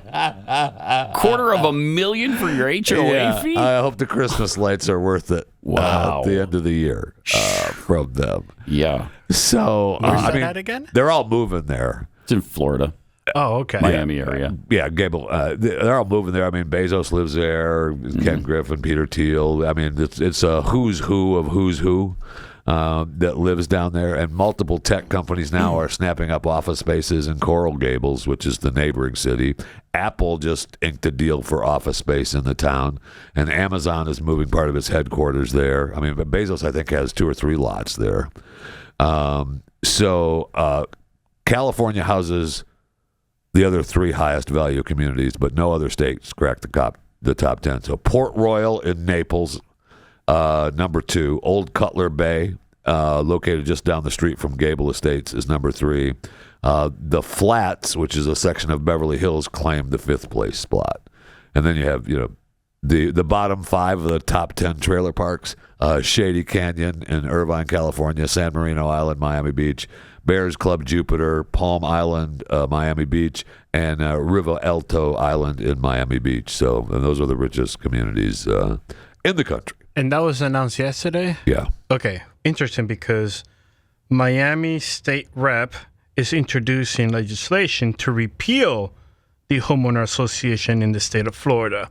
$250,000 for your HOA fee? I hope the Christmas lights are worth it at the end of the year from them. Yeah. So, Where's that at again? They're all moving there. It's in Florida. Oh, okay. Miami area. Yeah, Gable. They're all moving there. I mean, Bezos lives there. Ken Griffin, Peter Thiel. I mean, it's a who's who of who's who that lives down there. And multiple tech companies now are snapping up office spaces in Coral Gables, which is the neighboring city. Apple just inked a deal for office space in the town. And Amazon is moving part of its headquarters there. I mean, Bezos, I think, has 2 or 3 lots there. So California houses the other 3 highest value communities, but no other states cracked the top 10. So Port Royal in Naples, number 2. Old Cutler Bay, located just down the street from Gable Estates, is number 3. The Flats, which is a section of Beverly Hills, claimed the 5th place spot. And then you have, the bottom 5 of the top 10 trailer parks: Shady Canyon in Irvine, California; San Marino Island, Miami Beach; Bears Club Jupiter, Palm Island, Miami Beach; and Riva Alto Island in Miami Beach. So, and those are the richest communities in the country. And that was announced yesterday? Yeah. Okay. Interesting, because Miami State Rep is introducing legislation to repeal the Homeowner Association in the state of Florida.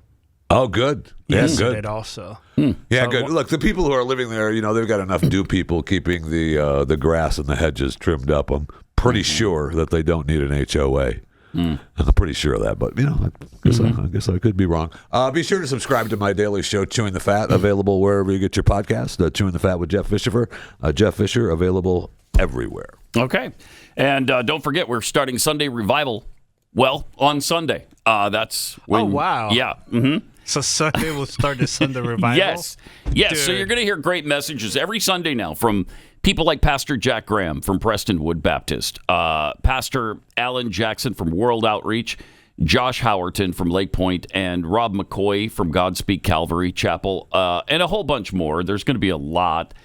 Oh, good. Yeah, Yesterday good. Also. Yeah, So, good. Look, the people who are living there, they've got enough do people keeping the grass and the hedges trimmed up. I'm pretty sure that they don't need an HOA. I'm pretty sure of that, but I guess I could be wrong. Be sure to subscribe to my daily show, Chewing the Fat, available wherever you get your podcast. Chewing the Fat with Jeff Fisher. Jeff Fisher, available everywhere. Okay. And don't forget, we're starting Sunday Revival. Well, on Sunday. That's when. Oh, wow. Yeah. Mm-hmm. So Sunday will start the Sunday Revival? Yes. Dude. So you're going to hear great messages every Sunday now from people like Pastor Jack Graham from Prestonwood Baptist, Pastor Alan Jackson from World Outreach, Josh Howerton from Lake Point, and Rob McCoy from Godspeak Calvary Chapel, and a whole bunch more. There's going to be a lot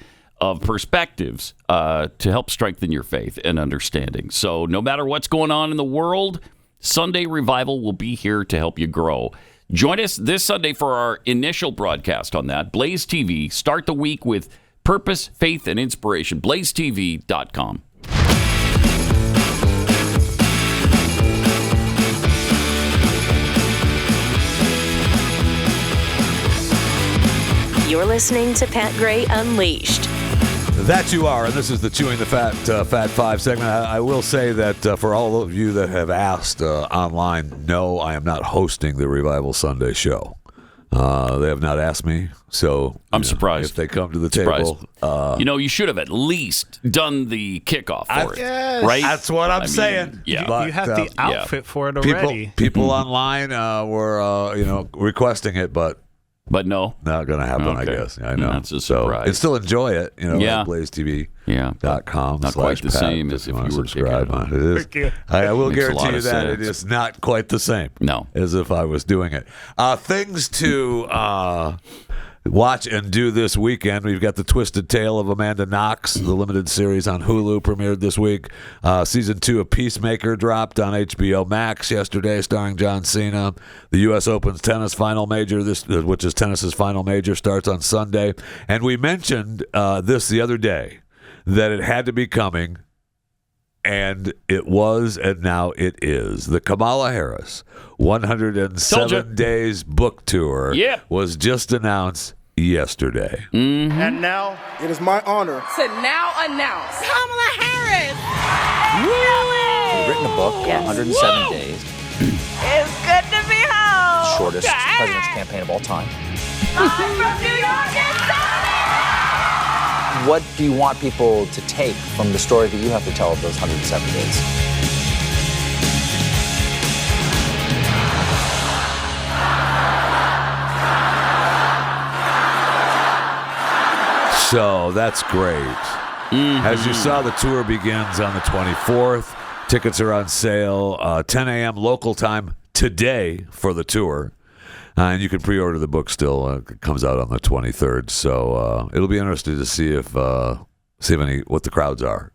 of perspectives to help strengthen your faith and understanding. So no matter what's going on in the world, Sunday Revival will be here to help you grow. Join us this Sunday for our initial broadcast on that. Blaze TV. Start the week with purpose, faith, and inspiration. BlazeTV.com. You're listening to Pat Gray Unleashed. That you are, and this is the Chewing the Fat Fat 5 segment. I will say that for all of you that have asked online, no, I am not hosting the Revival Sunday show. They have not asked me, so I'm surprised. If they come to the table. You should have at least done the kickoff for it, right? That's what I'm saying. Yeah. But, you have the outfit for it already. People online were requesting it, but no, not going to happen. Okay. I guess. I know. That's a surprise. And still enjoy it. At Not BlazeTV.com. quite the same as if you were subscribe. kicking It is. Thank you. I will Makes a guarantee lot you of that sense. it is not quite the same. No. As if I was doing it. Things to watch and do this weekend. We've got The Twisted Tale of Amanda Knox, the limited series on Hulu, premiered this week. Season 2 of Peacemaker dropped on HBO Max yesterday, starring John Cena. The U.S. Open's tennis final major, which is tennis's final major, starts on Sunday. And we mentioned this the other day, that it had to be coming, and it was, and now it is. The Kamala Harris 107 Days book tour was just announced yesterday. Mm-hmm. And now, it is my honor To now announce Kamala Harris. I've written a book, 107 Days. It's good to be home. Shortest president's campaign of all time. I'm from New York and What do you want people to take from the story that you have to tell of those 107 days? So that's great. As you saw, the tour begins on the 24th. Tickets are on sale 10 a.m. local time today for the tour. And you can pre-order the book still. It comes out on the 23rd. So it'll be interesting to see what the crowds are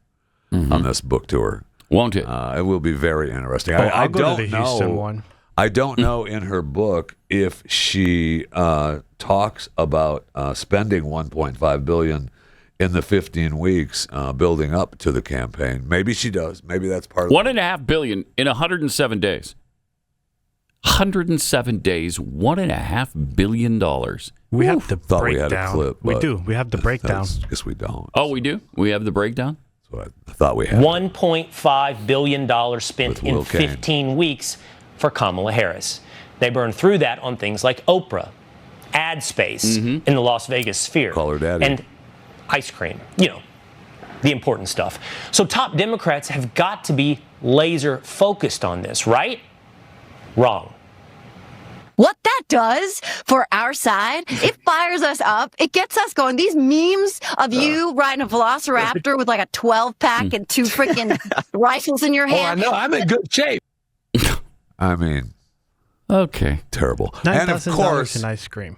on this book tour. Won't it? It will be very interesting. I'll go to the Houston one. I don't know in her book if she talks about spending $1.5 billion in the 15 weeks building up to the campaign. Maybe she does. Maybe that's part of $1.5 billion in 107 days. 107 days, $1.5 billion. We have the breakdown. We had a clip. We do. We have the breakdown. I guess we don't. Oh, we do? We have the breakdown? That's what I thought we had. $1.5 billion spent in 15 weeks for Kamala Harris. They burned through that on things like Oprah, ad space in the Las Vegas sphere. Call her daddy. And ice cream. The important stuff. So top Democrats have got to be laser focused on this, right? Wrong. What that does for our side, it fires us up. It gets us going. These memes of you riding a velociraptor with like a 12-pack and 2 freaking rifles in your hand. I know. I'm in good shape. I mean, okay, terrible. And of course, in ice cream.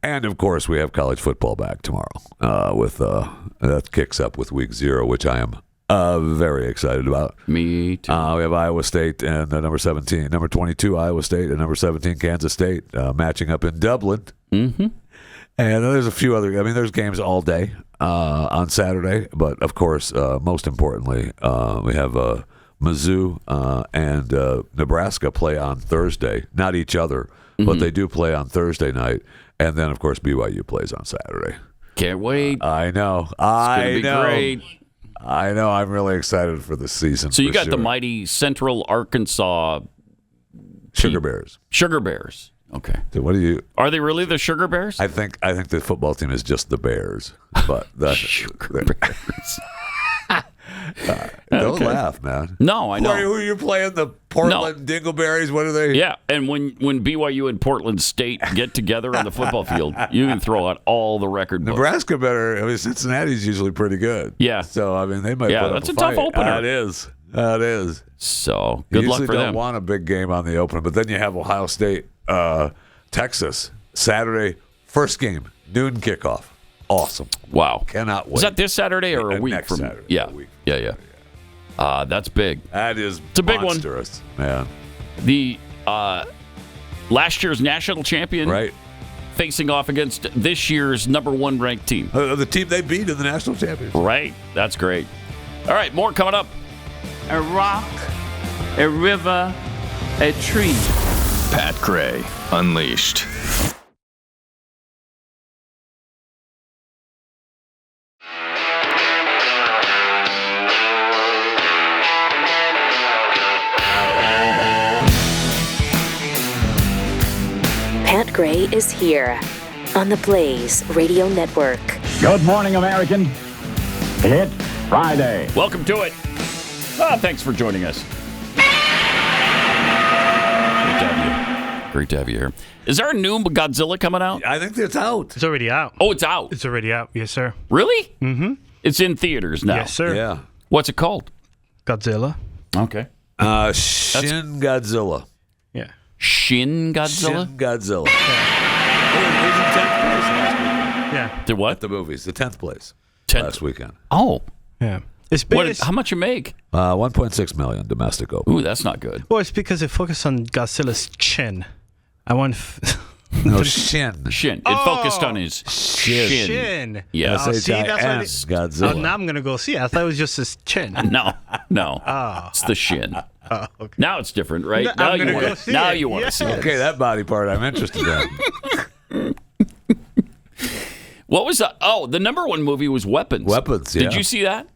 And of course, we have college football back tomorrow. With that kicks up with week 0, which I am very excited about. Me too. We have Iowa State and number 22 Iowa State and number 17 Kansas State matching up in Dublin. And there's a few other. I mean, there's games all day on Saturday, but of course, most importantly, we have Mizzou and Nebraska play on Thursday. Not each other, but they do play on Thursday night. And then, of course, BYU plays on Saturday. Can't wait. I know. It's going to be great. I know. I'm really excited for the season. So you got the mighty Central Arkansas Sugar Bears. Sugar Bears. Okay. So what do you? Are they really the Sugar Bears? I think the football team is just the Bears, but the Sugar Bears. Don't laugh, man. No, I know. Who are you playing? The Portland Dingleberries? What are they? Yeah, and when BYU and Portland State get together on the football field, you can throw out all the record books. Nebraska better. I mean, Cincinnati's usually pretty good. Yeah. So I mean, they might. Yeah, put that's up a tough fight. opener. It is. It is. So good luck for them. You don't want a big game on the opener, but then you have Ohio State, Texas, Saturday, first game, noon kickoff. Awesome. Wow. Cannot wait. Is that this Saturday or a week next from? Saturday? Yeah. A week. Yeah. That's big. That is. It's a big one, man. The last year's national champion, right, facing off against this year's number 1 ranked team. The team they beat in the national championship. Right. That's great. All right, more coming up. A rock, a river, a tree. Pat Gray Unleashed. Pat Gray is here on the Blaze Radio Network. Good morning, American. It's Friday. Welcome to it. Thanks for joining us. Great to have you here. Is there a new Godzilla coming out? I think it's out. It's already out. Oh, it's out. It's already out. Yes, sir. Really? Mm-hmm. It's in theaters now. Yes, sir. Yeah. What's it called? Godzilla. Okay. Shin Godzilla. Yeah. Shin Godzilla? Shin Godzilla. Yeah. Yeah. The what? At the movies. The 10th place. 10th. Last weekend. Oh. Yeah. It's big. How much you make? $1.6 million domestic open. Ooh, that's not good. Well, it's because it focused on Godzilla's chin. I want. No, shin. Shin. It focused on his shin. Shin. Yeah. See, that's what Godzilla. now I'm gonna go see it. I thought it was just his chin. No. Oh. It's the shin. Oh, okay. Now it's different, right? No, now I'm gonna you go want see Now it. you want to see it. Okay, that body part I'm interested in. What was that? Oh, the number 1 movie was Weapons. Weapons, yeah. Did you see that?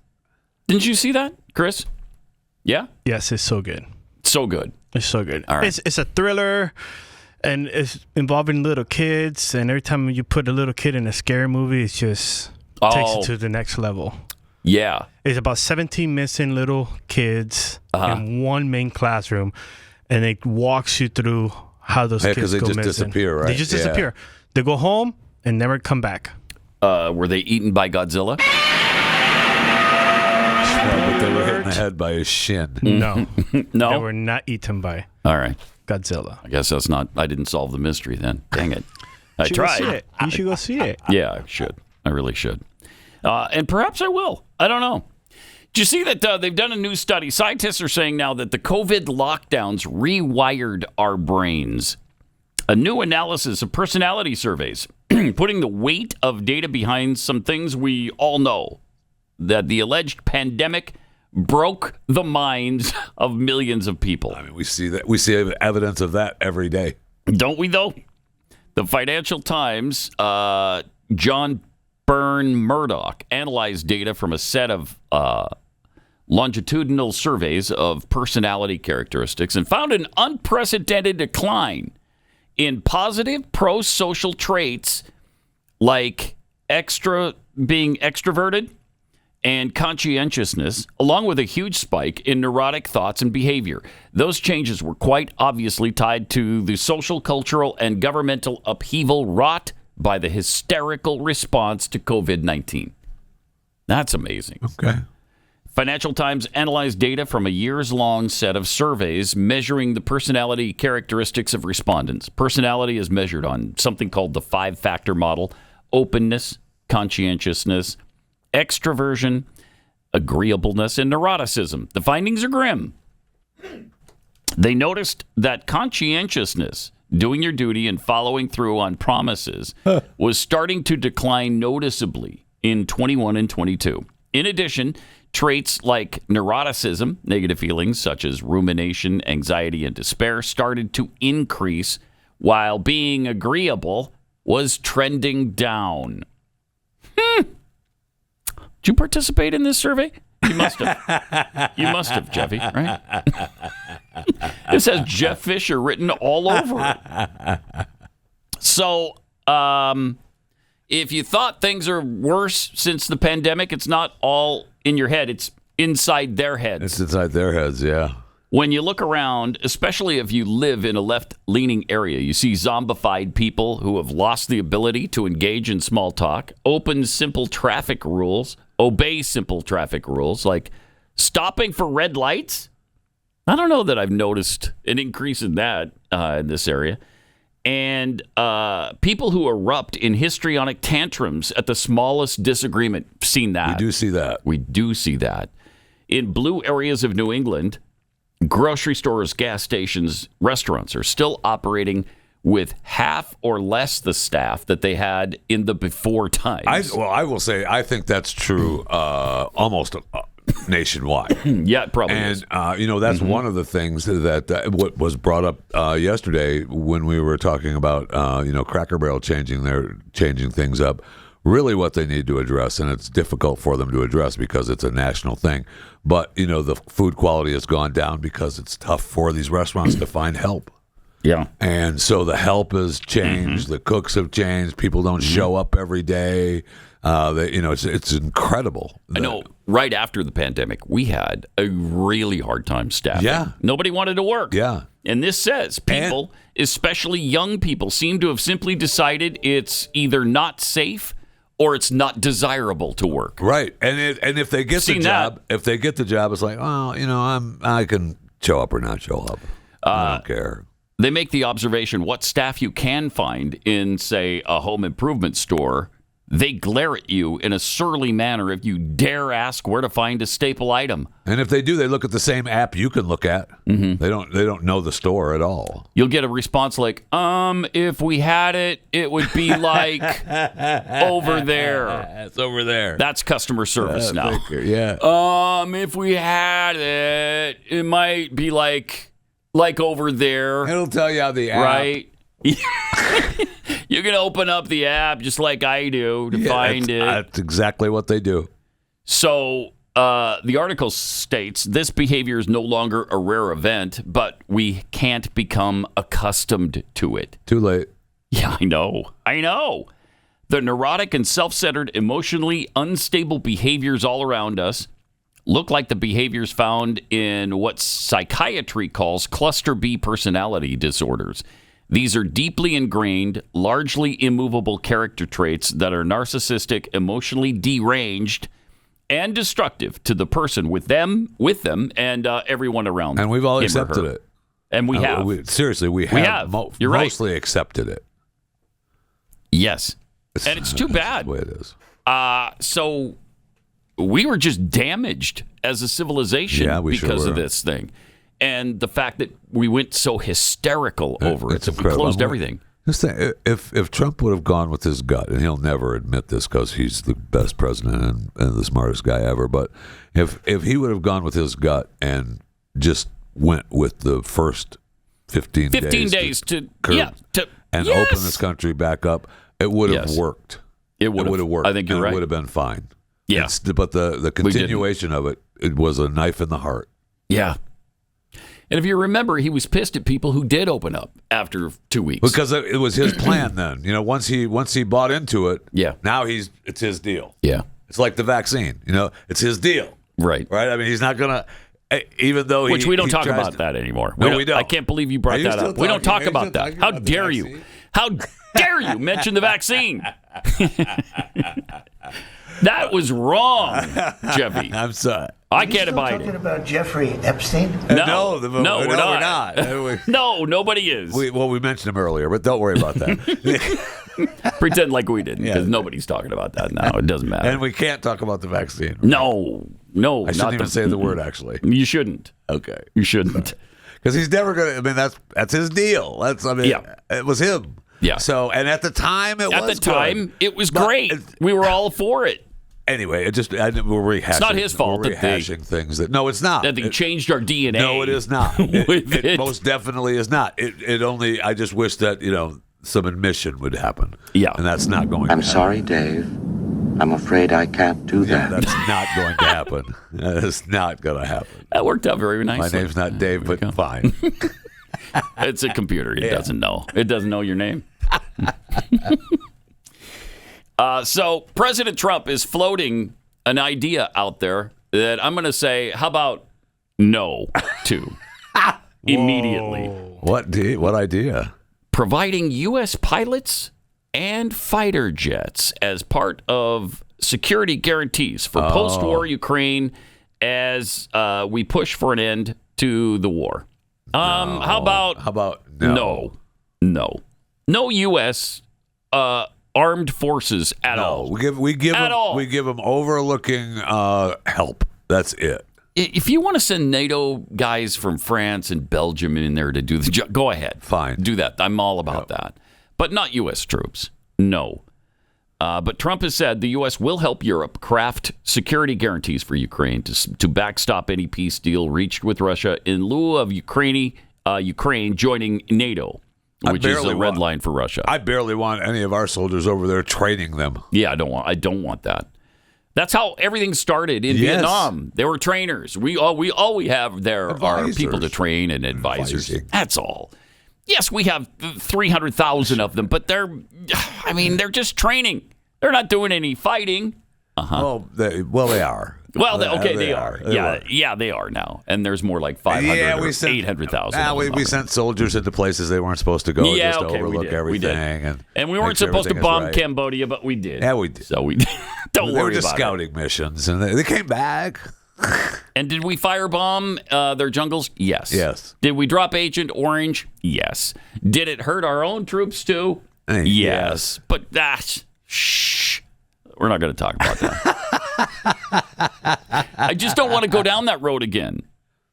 Didn't you see that, Chris? Yeah? Yes, it's so good. So good. It's so good. All right. It's a thriller, and it's involving little kids. And every time you put a little kid in a scary movie, it's just takes it to the next level. Yeah. It's about 17 missing little kids in one main classroom, and it walks you through how those kids go missing. Because they just disappear, right? They just disappear. They go home and never come back. Were they eaten by Godzilla? But they were hit in the head by his shin. No. No? They were not eaten by All right. Godzilla. I guess that's not... I didn't solve the mystery then. Dang it. I You should tried. go see it. You should go see it. Yeah, I should. I really should. And perhaps I will. I don't know. Did you see that they've done a new study? Scientists are saying now that the COVID lockdowns rewired our brains. A new analysis of personality surveys, putting the weight of data behind some things we all know, that the alleged pandemic broke the minds of millions of people. I mean, we see that. We see evidence of that every day. Don't we, though? The Financial Times, John Byrne Murdoch analyzed data from a set of longitudinal surveys of personality characteristics and found an unprecedented decline in positive pro-social traits like being extroverted and conscientiousness, along with a huge spike in neurotic thoughts and behavior. Those changes were quite obviously tied to the social, cultural, and governmental upheaval wrought by the hysterical response to COVID-19. That's amazing. Okay. Financial Times analyzed data from a years-long set of surveys measuring the personality characteristics of respondents. Personality is measured on something called the 5-factor model: openness, conscientiousness, extroversion, agreeableness, and neuroticism. The findings are grim. They noticed that conscientiousness, doing your duty and following through on promises, was starting to decline noticeably in 21 and 22. In addition, traits like neuroticism, negative feelings such as rumination, anxiety, and despair started to increase, while being agreeable was trending down. Did you participate in this survey? You must have. You must have, Jeffy, right? This has Jeff Fisher written all over it. So, if you thought things are worse since the pandemic, it's not all in your head. It's inside their heads. It's inside their heads, yeah. When you look around, especially if you live in a left-leaning area, you see zombified people who have lost the ability to engage in small talk, obey simple traffic rules, like stopping for red lights. I don't know that I've noticed an increase in that in this area. And people who erupt in histrionic tantrums at the smallest disagreement. Seen that. We do see that. We do see that. In blue areas of New England, grocery stores, gas stations, restaurants are still operating with half or less the staff that they had in the before times. I will say, I think that's true almost nationwide. Yeah, it probably is. And, that's one of the things that what was brought up yesterday when we were talking about, Cracker Barrel changing things up. Really what they need to address, and it's difficult for them to address because it's a national thing, but, the food quality has gone down because it's tough for these restaurants to find help. Yeah. And so the help has changed. The cooks have changed. People don't show up every day. It's incredible. I know. Right after the pandemic, we had a really hard time staffing. Yeah. Nobody wanted to work. Yeah. And this says people, especially young people, seem to have simply decided it's either not safe or it's not desirable to work. Right. And if they get the job, it's like, I can show up or not show up. I don't care. They make the observation what staff you can find in, say, a home improvement store. They glare at you in a surly manner if you dare ask where to find a staple item. And if they do, they look at the same app you can look at. Mm-hmm. They don't know the store at all. You'll get a response like, if we had it, it would be like over there. It's over there. That's customer service now. Yeah. If we had it, it might be like over there. It'll tell you how the app. Right. You can open up the app just like I do to find it. That's exactly what they do. So the article states this behavior is no longer a rare event, but we can't become accustomed to it. Too late. Yeah, I know. The neurotic and self-centered, emotionally unstable behaviors all around us look like the behaviors found in what psychiatry calls cluster B personality disorders. These are deeply ingrained, largely immovable character traits that are narcissistic, emotionally deranged, and destructive to the person with them, and everyone around them. And we've all accepted it. And we have. We have. You're mostly accepted it. Yes. And it's too bad. That's the way it is. So we were just damaged as a civilization because of this thing. And the fact that we went so hysterical over it, that we closed everything. Just think, if Trump would have gone with his gut, and he'll never admit this because he's the best president and the smartest guy ever, but if he would have gone with his gut and just went with the first 15 days to open this country back up, it would have worked. It would have worked. I think you're right. It would have been fine. Yeah. But the continuation of it was a knife in the heart. Yeah. And if you remember, he was pissed at people who did open up after 2 weeks. Because it was his plan then. Once he bought into it, now it's his deal. Yeah. It's like the vaccine. It's his deal. Right. Right? I mean, he's not going to, even though Which we don't talk about that anymore. We don't. I can't believe you brought that up. We don't talk about that. How dare you? How dare you mention the vaccine? That was wrong, Jeffy. I'm sorry. I can't abide talking it. about Jeffrey Epstein? No, we're not. No, nobody is. We mentioned him earlier, but don't worry about that. Pretend like we didn't, because nobody's talking about that now. It doesn't matter. And we can't talk about the vaccine. Right? No. I shouldn't even say the word, actually. You shouldn't. Okay. You shouldn't. Because he's never going to, I mean, that's his deal. It was him. Yeah. So, and at the time, it was great. We were all for it. Anyway, we're rehashing. It's not his fault we're rehashing things that. No, it's not. That they changed our DNA. No, it is not. It most definitely is not. It only. I just wish that some admission would happen. Yeah, and that's not going. I'm sorry, Dave. I'm afraid I can't do that. That's not going to happen. That is not going to happen. That worked out very nicely. My name's not Dave, but fine. It's a computer. It doesn't know. It doesn't know your name. So President Trump is floating an idea out there that I'm going to say, how about no to immediately? What idea? Providing U.S. pilots and fighter jets as part of security guarantees for post-war Ukraine as we push for an end to the war. How about no U.S. Armed forces at all. We give them overlooking help. That's it. If you want to send NATO guys from France and Belgium in there to do the job, go ahead. Fine. Do that. I'm all about that. But not U.S. troops. No. But Trump has said the U.S. will help Europe craft security guarantees for Ukraine to backstop any peace deal reached with Russia in lieu of Ukraine joining NATO, which is a red line for Russia. I barely want any of our soldiers over there training them. Yeah, I don't want that. That's how everything started in Vietnam. They were trainers. All we have there are people to train and advisors. That's all. Yes, we have 300,000 of them, but they're just training. They're not doing any fighting. Well, they are. Well, they are. Yeah, they are now. And there's more like 500 or 800,000. We sent soldiers into places they weren't supposed to go just to overlook everything. And we weren't supposed to bomb Cambodia, but we did. Yeah, we did. So we don't worry about it. They were just scouting missions, and they came back. And did we firebomb their jungles? Yes. Yes. Did we drop Agent Orange? Yes. Did it hurt our own troops too? Yes. But shh. We're not going to talk about that. I just don't want to go down that road again.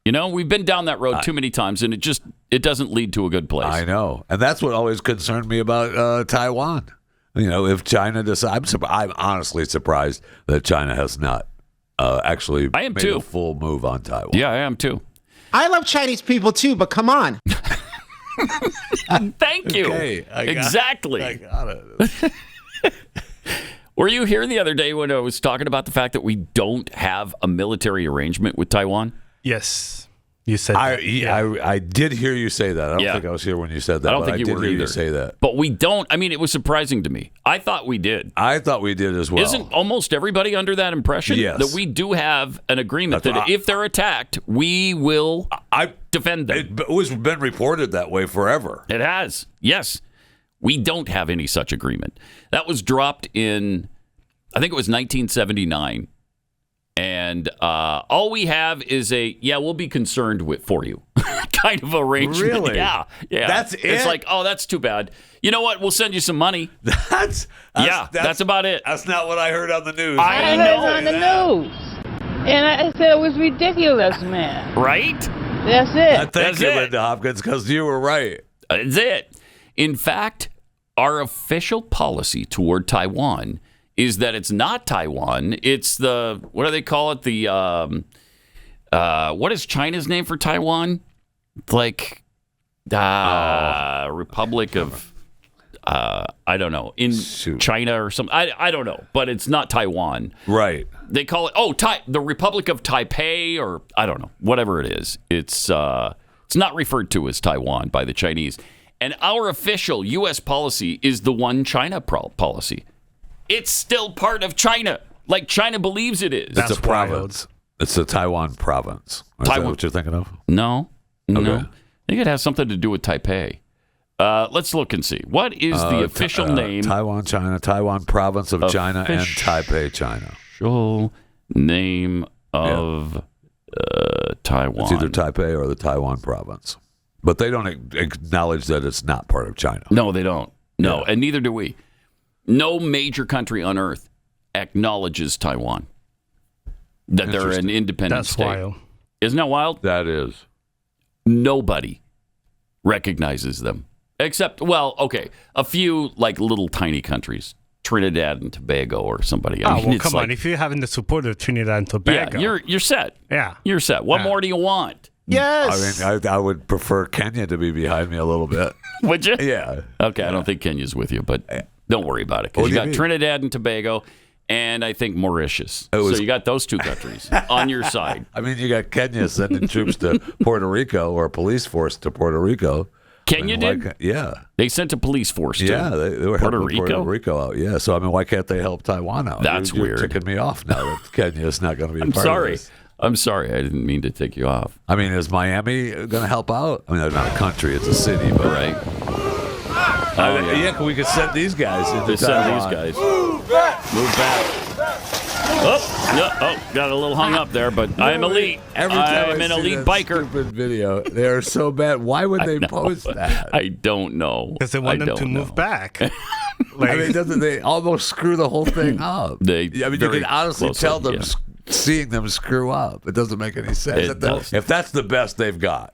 We've been down that road too many times, and it doesn't lead to a good place. I know. And that's what always concerned me about Taiwan. If China decides, I'm honestly surprised that China has not actually made a full move on Taiwan. Yeah, I am too. I love Chinese people too, but come on. Thank you. Okay, exactly. I got it. Were you here the other day when I was talking about the fact that we don't have a military arrangement with Taiwan? Yes. You said I did hear you say that. I don't think I was here when you said that. I don't think you were either. You say that. But we don't. I mean, it was surprising to me. I thought we did. I thought we did as well. Isn't almost everybody under that impression? Yes. That we do have an agreement that if they're attacked, we will defend them. It was been reported that way forever. It has. Yes. We don't have any such agreement. That was dropped in, I think it was 1979. And all we have is we'll be concerned for you kind of arrangement. Really? Yeah. That's it? It's like, oh, that's too bad. You know what? We'll send you some money. That's about it. That's not what I heard on the news. I heard it on the news. And I said it was ridiculous, man. Right? That's it. Thank you, Linda Hopkins, because you were right. That's it. In fact, our official policy toward Taiwan is that it's not Taiwan. It's the, what do they call it? The, what is China's name for Taiwan? Like, Republic of, I don't know, China or something. I don't know, but it's not Taiwan. Right. They call it, the Republic of Taipei, or I don't know, whatever it is. It's not referred to as Taiwan by the Chinese. And our official U.S. policy is the one China policy. It's still part of China, like China believes it is. It's a province. It's a Taiwan province. Is that what you're thinking of? No. Okay. No. I think it has something to do with Taipei. Let's look and see. What is the official name? Taiwan, China. Taiwan province of China and Taipei, China. Official name of Taiwan. It's either Taipei or the Taiwan province. But they don't acknowledge that it's not part of China. No, they don't. No, and neither do we. No major country on earth acknowledges Taiwan. That they're an independent state. That's wild. Isn't that wild? That is. Nobody recognizes them. Except, a few like little tiny countries. Trinidad and Tobago or somebody. Come on. If you're having the support of Trinidad and Tobago. Yeah, you're set. Yeah. You're set. What more do you want? Yes. I mean, I would prefer Kenya to be behind me a little bit. Would you? Yeah. Okay, I don't think Kenya's with you, but don't worry about it. Because you got Trinidad and Tobago, and I think Mauritius. So you got those two countries on your side. I mean, you got Kenya sending troops to Puerto Rico, or a police force to Puerto Rico. Kenya did? Yeah. They sent a police force to they were Puerto helping Rico? Puerto Rico out. Yeah. So, I mean, why can't they help Taiwan out? That's you're weird. Ticking me off now that Kenya is not going to be a part of this. I'm sorry. I didn't mean to take you off. I mean, is Miami going to help out? I mean, they're not a country. It's a city. But right. We could send these guys into Taiwan. Send these guys. Move back. Got a little hung up there, but I am elite. Every time I'm an elite biker. Stupid video. They are so bad. Why would they post that? I don't know. Because they want them to move back. I mean, doesn't they almost screw the whole thing up? You can honestly tell them seeing them screw up. It doesn't make any sense. If that's the best they've got,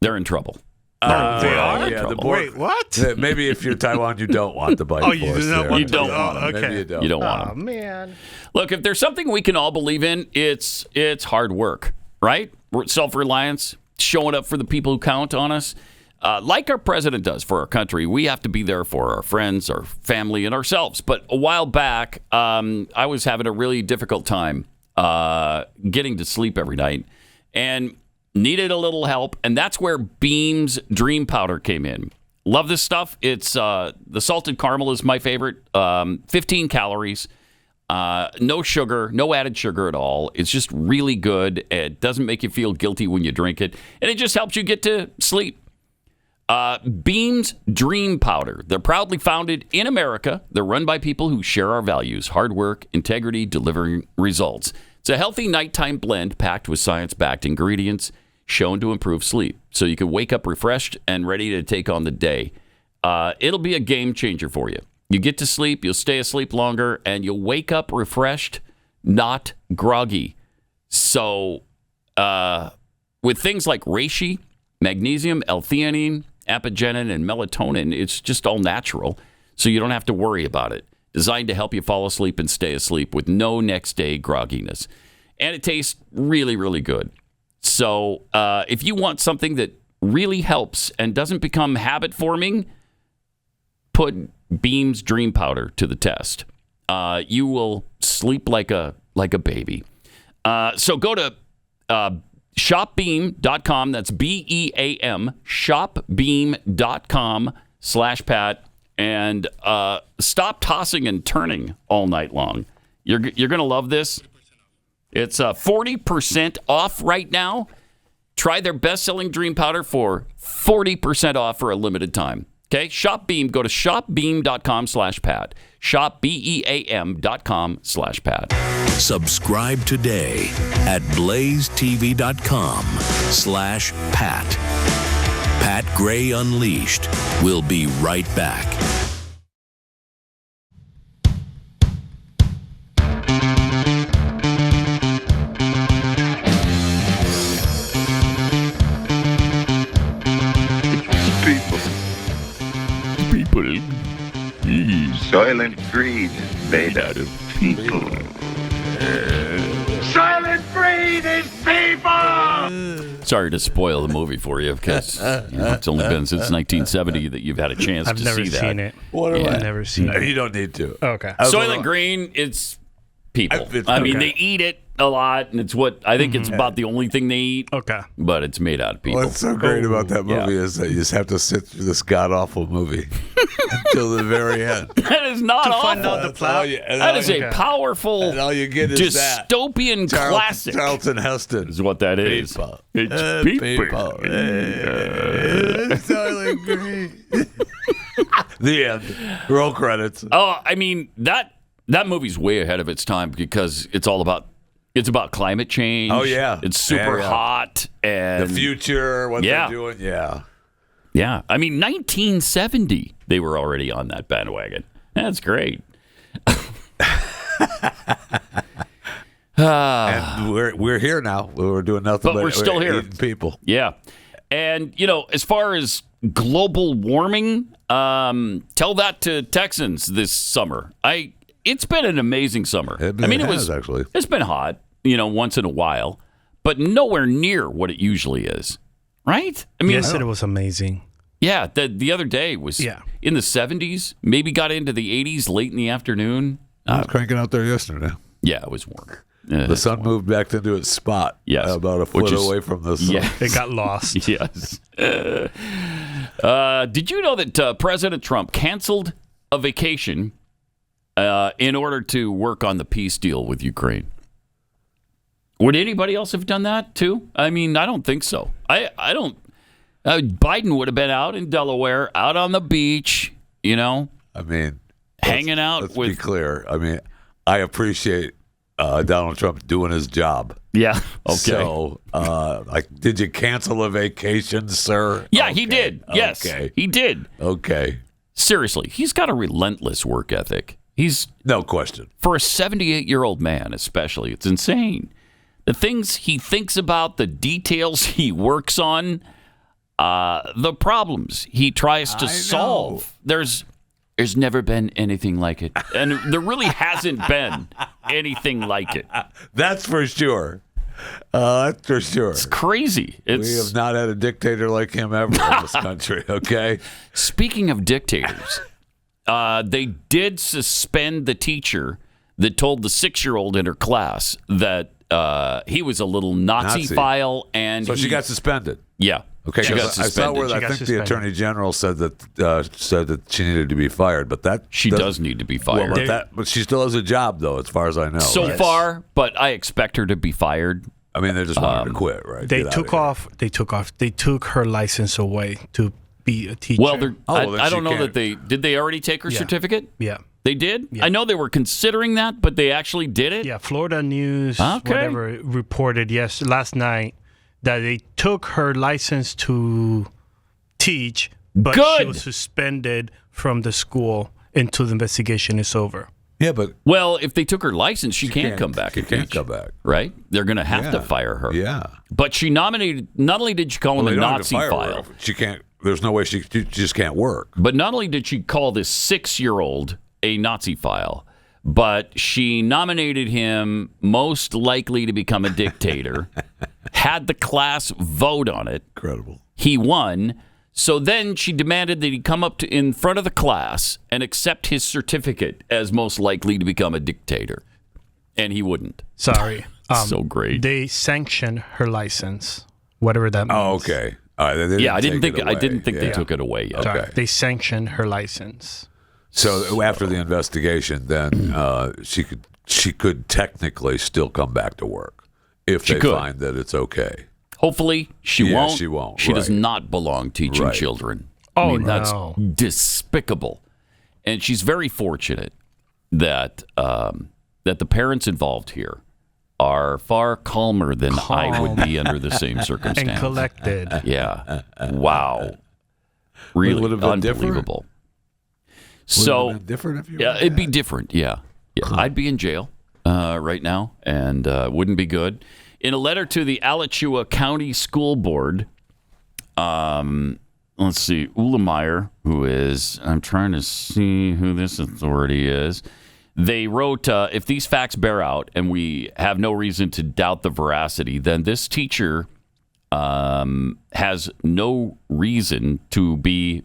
they're in trouble. They are? Yeah, Wait, what? Maybe if you're Taiwan, you don't want the bike force. You don't want them. Maybe you don't. You don't want them. Man. Look, if there's something we can all believe in, it's hard work, right? Self-reliance, showing up for the people who count on us. Like our president does for our country, we have to be there for our friends, our family, and ourselves. But a while back, I was having a really difficult time getting to sleep every night and needed a little help. And that's where Beam's Dream Powder came in. Love this stuff. It's the salted caramel is my favorite. 15 calories, no sugar, no added sugar at all. It's just really good. It doesn't make you feel guilty when you drink it. And it just helps you get to sleep. Beam's Dream Powder. They're proudly founded in America. They're run by people who share our values: hard work, integrity, delivering results. It's a healthy nighttime blend packed with science-backed ingredients shown to improve sleep, so you can wake up refreshed and ready to take on the day. It'll be a game changer for you. You get to sleep, you'll stay asleep longer, and you'll wake up refreshed, not groggy. So with things like reishi, magnesium, L-theanine, apigenin, and melatonin, it's just all natural, so you don't have to worry about it. Designed to help you fall asleep and stay asleep with no next day grogginess. And it tastes really, really good. So if you want something that really helps and doesn't become habit forming, put Beam's Dream Powder to the test. You will sleep like a baby. So go to Shopbeam.com. That's BEAM. Shopbeam.com/Pat. And stop tossing and turning all night long. You're going to love this. It's 40% off right now. Try their best-selling Dream Powder for 40% off for a limited time. Okay? Shopbeam. Go to shopbeam.com/Pat. Shopbeam.com/Pat. Subscribe today at blazetv.com/Pat. Pat Gray Unleashed. We'll be right back. People. Soylent Green is made out of people. Soylent Green is people! Sorry to spoil the movie for you because it's only been since 1970 that you've had a chance to see that. I've never seen it. I've never seen it. You don't need to. Okay. Soylent Green, it's people. I mean, they eat it a lot, and it's what I think it's about the only thing they eat. Okay. But it's made out of people. What's so great about that movie is that you just have to sit through this god-awful movie until the very end. That is not awful. Find out the plot. That is a powerful, and all you get is dystopian classic. Charlton Heston is what that is. People. It's people. Soylent Green. The end. Roll credits. Oh, I mean, that movie's way ahead of its time because it's about climate change. Oh, yeah. It's super hot. And the future, what they're doing. Yeah. Yeah. I mean, 1970, they were already on that bandwagon. That's great. And we're here now. We're doing nothing but we're still here. Eating people. Yeah. And, as far as global warming, tell that to Texans this summer. It's been an amazing summer. It's been hot, once in a while, but nowhere near what it usually is, right? I mean, yesterday was amazing. Yeah, the other day was in the 70s, maybe got into the 80s late in the afternoon. I was cranking out there yesterday. Yeah, it was warm. The sun moved back into its spot about a foot away from the sun. Yeah. It got lost. Yes. Did you know that President Trump canceled a vacation in order to work on the peace deal with Ukraine? Would anybody else have done that too? I mean, I don't think so. I don't. Biden would have been out in Delaware, out on the beach, I mean, hanging out let's with. Be clear. I mean, I appreciate Donald Trump doing his job. Yeah. Okay. So, did you cancel a vacation, sir? Yeah, he did. Yes, he did. Okay. Seriously, he's got a relentless work ethic. He's no question for a 78-year-old man, especially. It's insane. The things he thinks about, the details he works on, the problems he tries to solve. There's never been anything like it, and there really hasn't been anything like it. That's for sure. That's for sure. It's crazy. We have not had a dictator like him ever in this country. Okay. Speaking of dictators. They did suspend the teacher that told the 6-year-old in her class that he was a little Nazi file, and so she got suspended. Yeah, okay. She got I saw where I think the attorney general said that she needed to be fired, but that she does need to be fired. Well, but she still has a job, though, as far as I know. So far, but I expect her to be fired. I mean, they just wanted to quit, right? They took her license away to be a teacher. Well, I don't know that did they already take her certificate? Yeah. They did? Yeah. I know they were considering that, but they actually did it? Yeah, Florida News, whatever, reported last night that they took her license to teach, but she was suspended from the school until the investigation is over. Yeah, but... Well, if they took her license, she can't come back. She can't come back. Right? They're going to have to fire her. Yeah. But she nominated... Not only did she call him a Nazi file... She can't... There's no way she just can't work. But not only did she call this 6-year-old a Nazi file, but she nominated him most likely to become a dictator, had the class vote on it. Incredible. He won. So then she demanded that he come up in front of the class and accept his certificate as most likely to become a dictator. And he wouldn't. Sorry. So great. They sanction her license, whatever that means. Oh, okay. I didn't think they took it away yet. Okay. They sanctioned her license. So after the investigation, then she could technically still come back to work if they find that it's okay. Hopefully she won't. She won't. She does not belong teaching children. That's despicable. And she's very fortunate that that the parents involved here are far calmer than I would be under the same circumstances. And collected. Yeah. Wow. Really would have been unbelievable. So different if you it'd be different. Yeah. I'd be in jail right now, and wouldn't be good. In a letter to the Alachua County School Board, let's see, Ulemeyer, who is, I'm trying to see who this authority is. They wrote, if these facts bear out and we have no reason to doubt the veracity, then this teacher has no reason to be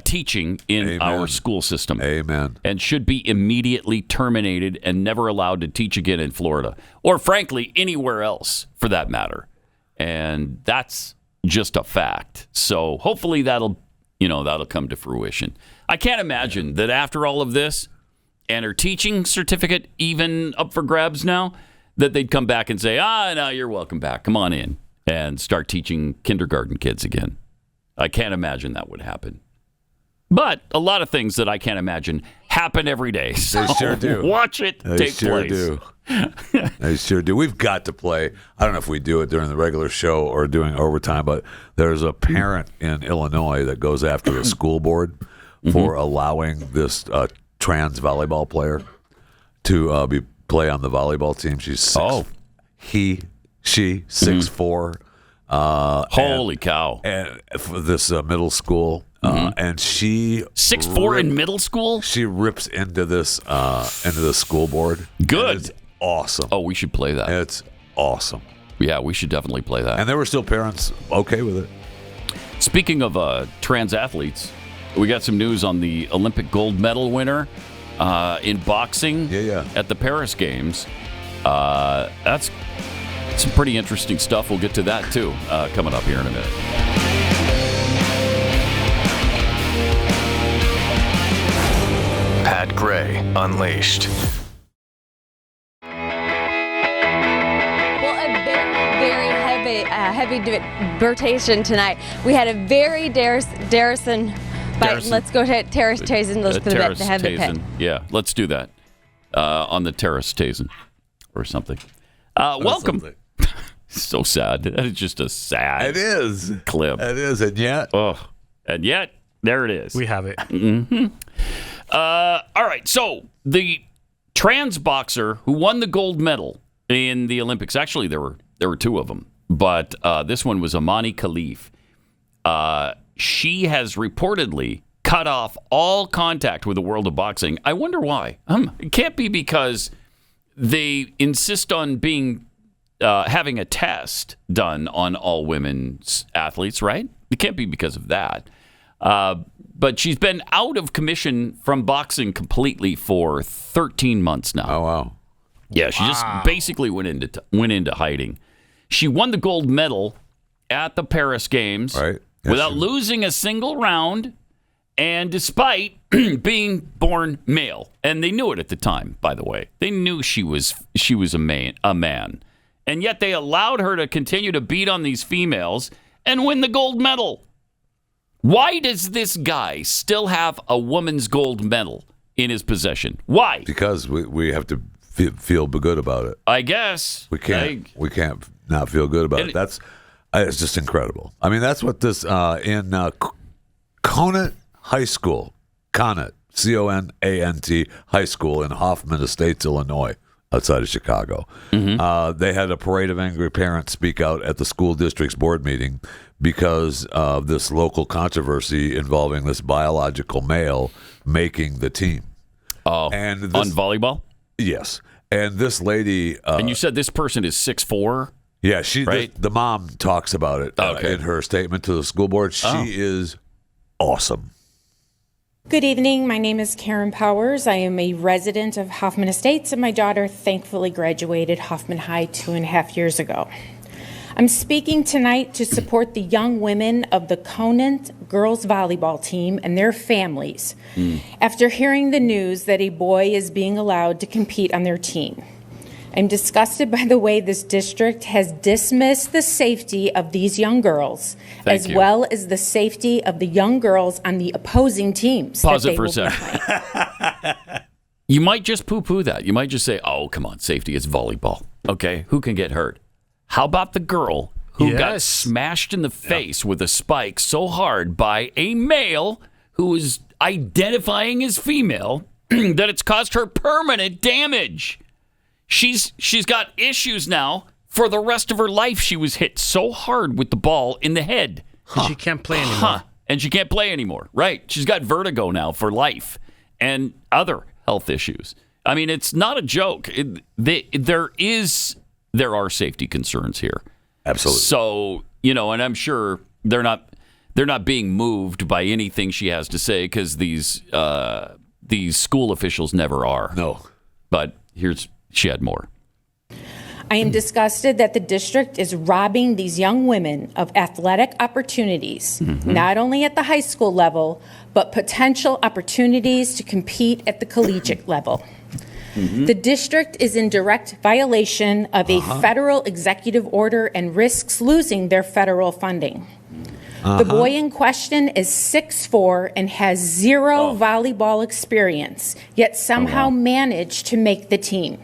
teaching in our school system. Amen. And should be immediately terminated and never allowed to teach again in Florida. Or frankly, anywhere else for that matter. And that's just a fact. So hopefully that'll come to fruition. I can't imagine that after all of this, and her teaching certificate even up for grabs now, that they'd come back and say, no, you're welcome back. Come on in and start teaching kindergarten kids again. I can't imagine that would happen. But a lot of things that I can't imagine happen every day. So they sure do. Watch it take place. They sure do. We've got to play. I don't know if we do it during the regular show or doing overtime, but there's a parent in Illinois that goes after the school board for allowing this trans volleyball player to play on the volleyball team. She's 6'4". Holy cow! And for this middle school, and she 6'4" in middle school. She rips into this into the school board. Good, it's awesome. Oh, we should play that. It's awesome. Yeah, we should definitely play that. And there were still parents okay with it. Speaking of trans athletes, we got some news on the Olympic gold medal winner in boxing at the Paris Games. That's some pretty interesting stuff. We'll get to that, too, coming up here in a minute. Pat Gray Unleashed. Heavy debatation tonight. We had a very Darrison. Let's go to Terrace Tazen. Let's put the heavy pit. Yeah, let's do that on the Terrace Tazen or something. Welcome. Something. So sad. That is just a sad. It is clip. It is, and yet, there it is. We have it. All right. So the trans boxer who won the gold medal in the Olympics. Actually, there were two of them. But this one was Amani Khalif. She has reportedly cut off all contact with the world of boxing. I wonder why. It can't be because they insist on having a test done on all women's athletes, right? It can't be because of that. But she's been out of commission from boxing completely for 13 months now. Oh, wow. Yeah, she just basically went into hiding. She won the gold medal at the Paris Games without losing a single round, and despite being born male. And they knew it at the time, by the way. They knew she was a man. And yet they allowed her to continue to beat on these females and win the gold medal. Why does this guy still have a woman's gold medal in his possession? Why? Because we have to feel good about it. I guess we can't not feel good about it. It's just incredible. I mean, that's what this in Conant High School, Conant, Conant High School in Hoffman Estates, Illinois, outside of Chicago. They had a parade of angry parents speak out at the school district's board meeting because of this local controversy involving this biological male making the team. Oh, and on volleyball? Yes. And this lady... and you said this person is 6'4"? Yeah, right? the mom talks about it in her statement to the school board. She is awesome. Good evening. My name is Karen Powers. I am a resident of Hoffman Estates, and my daughter thankfully graduated Hoffman High 2.5 years ago. I'm speaking tonight to support the young women of the Conant girls volleyball team and their families after hearing the news that a boy is being allowed to compete on their team. I'm disgusted by the way this district has dismissed the safety of these young girls, as well as the safety of the young girls on the opposing teams. Pause it for a second. You might just poo-poo that. You might just say, oh, come on, safety, it's volleyball. Okay, who can get hurt? How about the girl who got smashed in the face with a spike so hard by a male who is identifying as female that it's caused her permanent damage? She's got issues now for the rest of her life. She was hit so hard with the ball in the head. She can't play anymore. And she can't play anymore. Right. She's got vertigo now for life and other health issues. I mean, it's not a joke. There are safety concerns here. Absolutely. So, and I'm sure they're not being moved by anything she has to say because these school officials never are. No. But she had more. I am disgusted that the district is robbing these young women of athletic opportunities, not only at the high school level, but potential opportunities to compete at the collegiate level. The district is in direct violation of a federal executive order and risks losing their federal funding. The boy in question is 6'4" and has zero volleyball experience, yet somehow managed to make the team.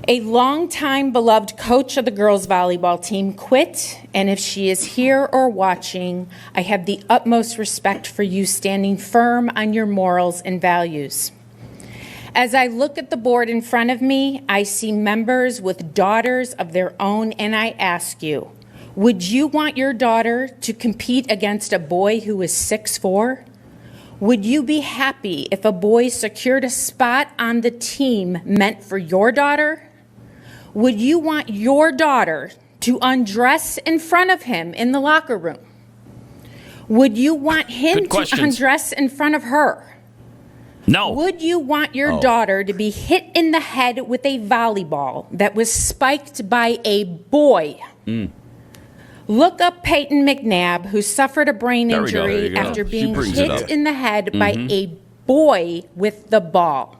A longtime beloved coach of the girls' volleyball team quit, and if she is here or watching, I have the utmost respect for you standing firm on your morals and values. As I look at the board in front of me, I see members with daughters of their own, and I ask you, would you want your daughter to compete against a boy who is 6'4"? Would you be happy if a boy secured a spot on the team meant for your daughter? Would you want your daughter to undress in front of him in the locker room? Would you want him to undress in front of her? No. Would you want your daughter to be hit in the head with a volleyball that was spiked by a boy? Look up Peyton McNabb, who suffered a brain injury after being hit in the head by a boy with the ball.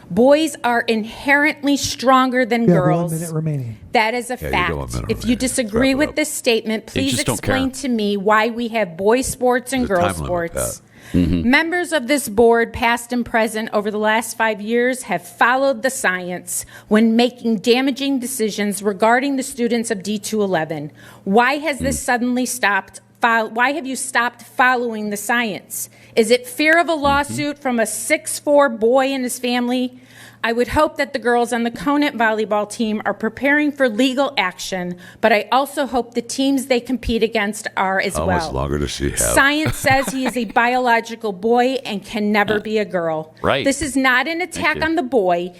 Boys are inherently stronger than girls. 1 minute remaining. That is a fact. If you disagree with this statement, please explain to me why we have boy sports and girl sports. Members of this board, past and present, over the last 5 years have followed the science when making damaging decisions regarding the students of D211. Why has this suddenly stopped? Why have you stopped following the science? Is it fear of a lawsuit from a 6'4" boy and his family? I would hope that the girls on the Conant volleyball team are preparing for legal action, but I also hope the teams they compete against are as well. How much longer does she have? Science says he is a biological boy and can never be a girl. Right. This is not an attack on the boy.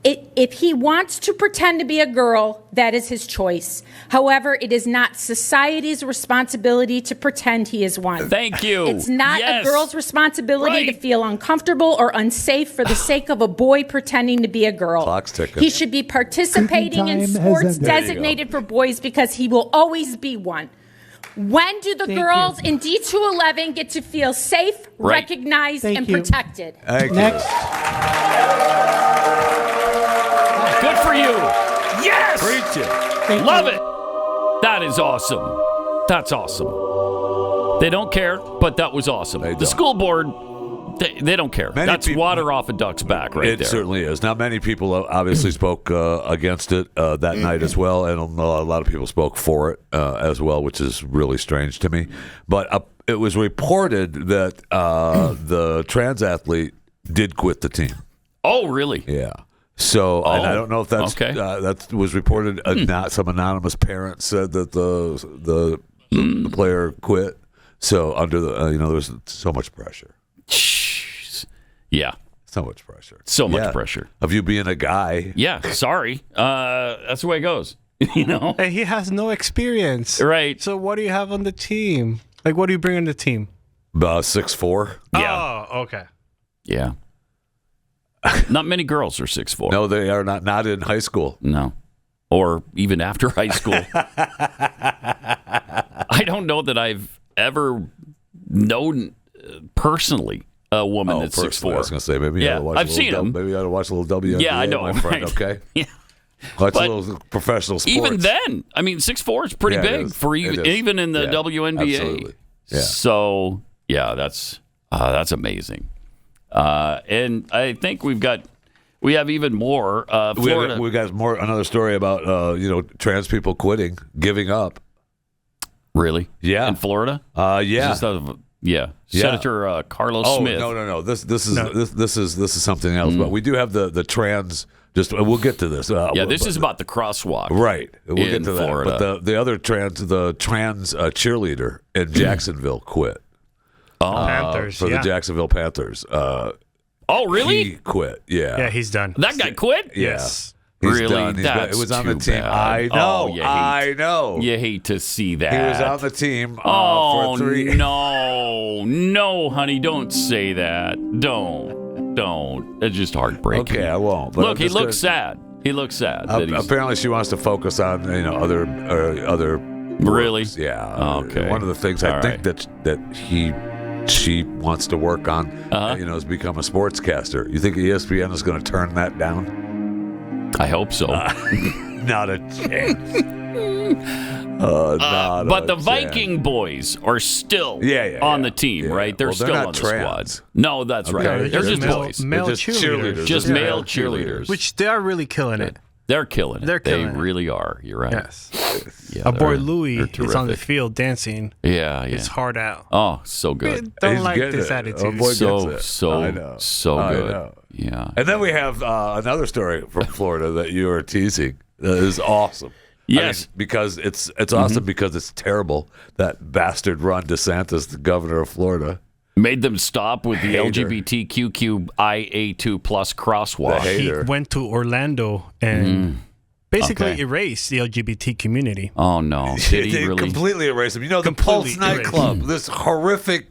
If he wants to pretend to be a girl, that is his choice. However, it is not society's responsibility to pretend he is one. Thank you. It's not a girl's responsibility to feel uncomfortable or unsafe for the sake of a boy pretending to be a girl. Clock's ticking. He should be participating in sports designated for boys because he will always be one. When do the girls in D211 get to feel safe, recognized, and protected? Next. Good for you. Yes. Preach it. Love it. That is awesome. That's awesome. They don't care, but that was awesome. The school board, they don't care. That's water off a duck's back right there. It certainly is. Now, many people obviously spoke against it that night as well, and a lot of people spoke for it as well, which is really strange to me. But it was reported that the trans athlete did quit the team. Oh, really? Yeah. So and I don't know if that's that was reported. Not some anonymous parent said that the player quit. So under the there was so much pressure. Jeez. Yeah. So much pressure. So much pressure of you being a guy. Yeah. Sorry. That's the way it goes. And he has no experience. Right. So what do you have on the team? Like, what do you bring on the team? 6'4". Yeah. Oh, okay. Yeah. Not many girls are 6'4". No, they are not in high school. No. Or even after high school. I don't know that I've ever known personally a woman that's 6'4". I was going to say, maybe I ought to watch I've seen them. Maybe I ought to watch a little WNBA, Yeah, I know, my friend, right? okay? Yeah. Watch But a little professional sports. Even then, I mean, 6'4" is pretty big for even in the WNBA. Absolutely. Yeah. So, yeah, that's amazing. And I think we have even more. Florida. We got another story about trans people quitting, giving up. Really? Yeah. In Florida? Yeah. Senator Carlos Smith. No. This is something else. But we do have the trans. We'll get to this. This is about the crosswalk, right? We'll get to Florida. that. But the other trans cheerleader in Jacksonville quit. Panthers for the Jacksonville Panthers. Oh, really? He quit. Yeah. Yeah, he's done. That guy quit? Yeah. Yes. He's really? done. That's it was on too the team. bad. I know. You hate to see that. He was on the team Oh, for 3. No, honey, don't say that. Don't. It's just heartbreaking. Okay, I won't. Look, he looks sad. He looks sad. Apparently, she wants to focus on other. Really? Works. Yeah. Okay. One of the things I think that she wants to work on, is become a sportscaster. You think ESPN is going to turn that down? I hope so. Not a chance. But the Viking boys are still on the team, right? They're still not on the trans. squad. No, that's right. They're just boys. Male cheerleaders. Just male cheerleaders. Which they are really killing it. They're killing it. They really are. You're right. Yes. Yeah, Our boy Louis is on the field dancing. Yeah. It's hard out. Oh, so good. Don't like this attitude. So good. Yeah. And then we have another story from Florida that you are teasing. That is awesome. Yes, because it's awesome because it's terrible that bastard Ron DeSantis, the governor of Florida, made them stop with the LGBTQIA2+ crosswalk. He went to Orlando and basically erased the LGBT community. Oh no! Did he really completely erased them? You know, the Pulse Nightclub, this horrific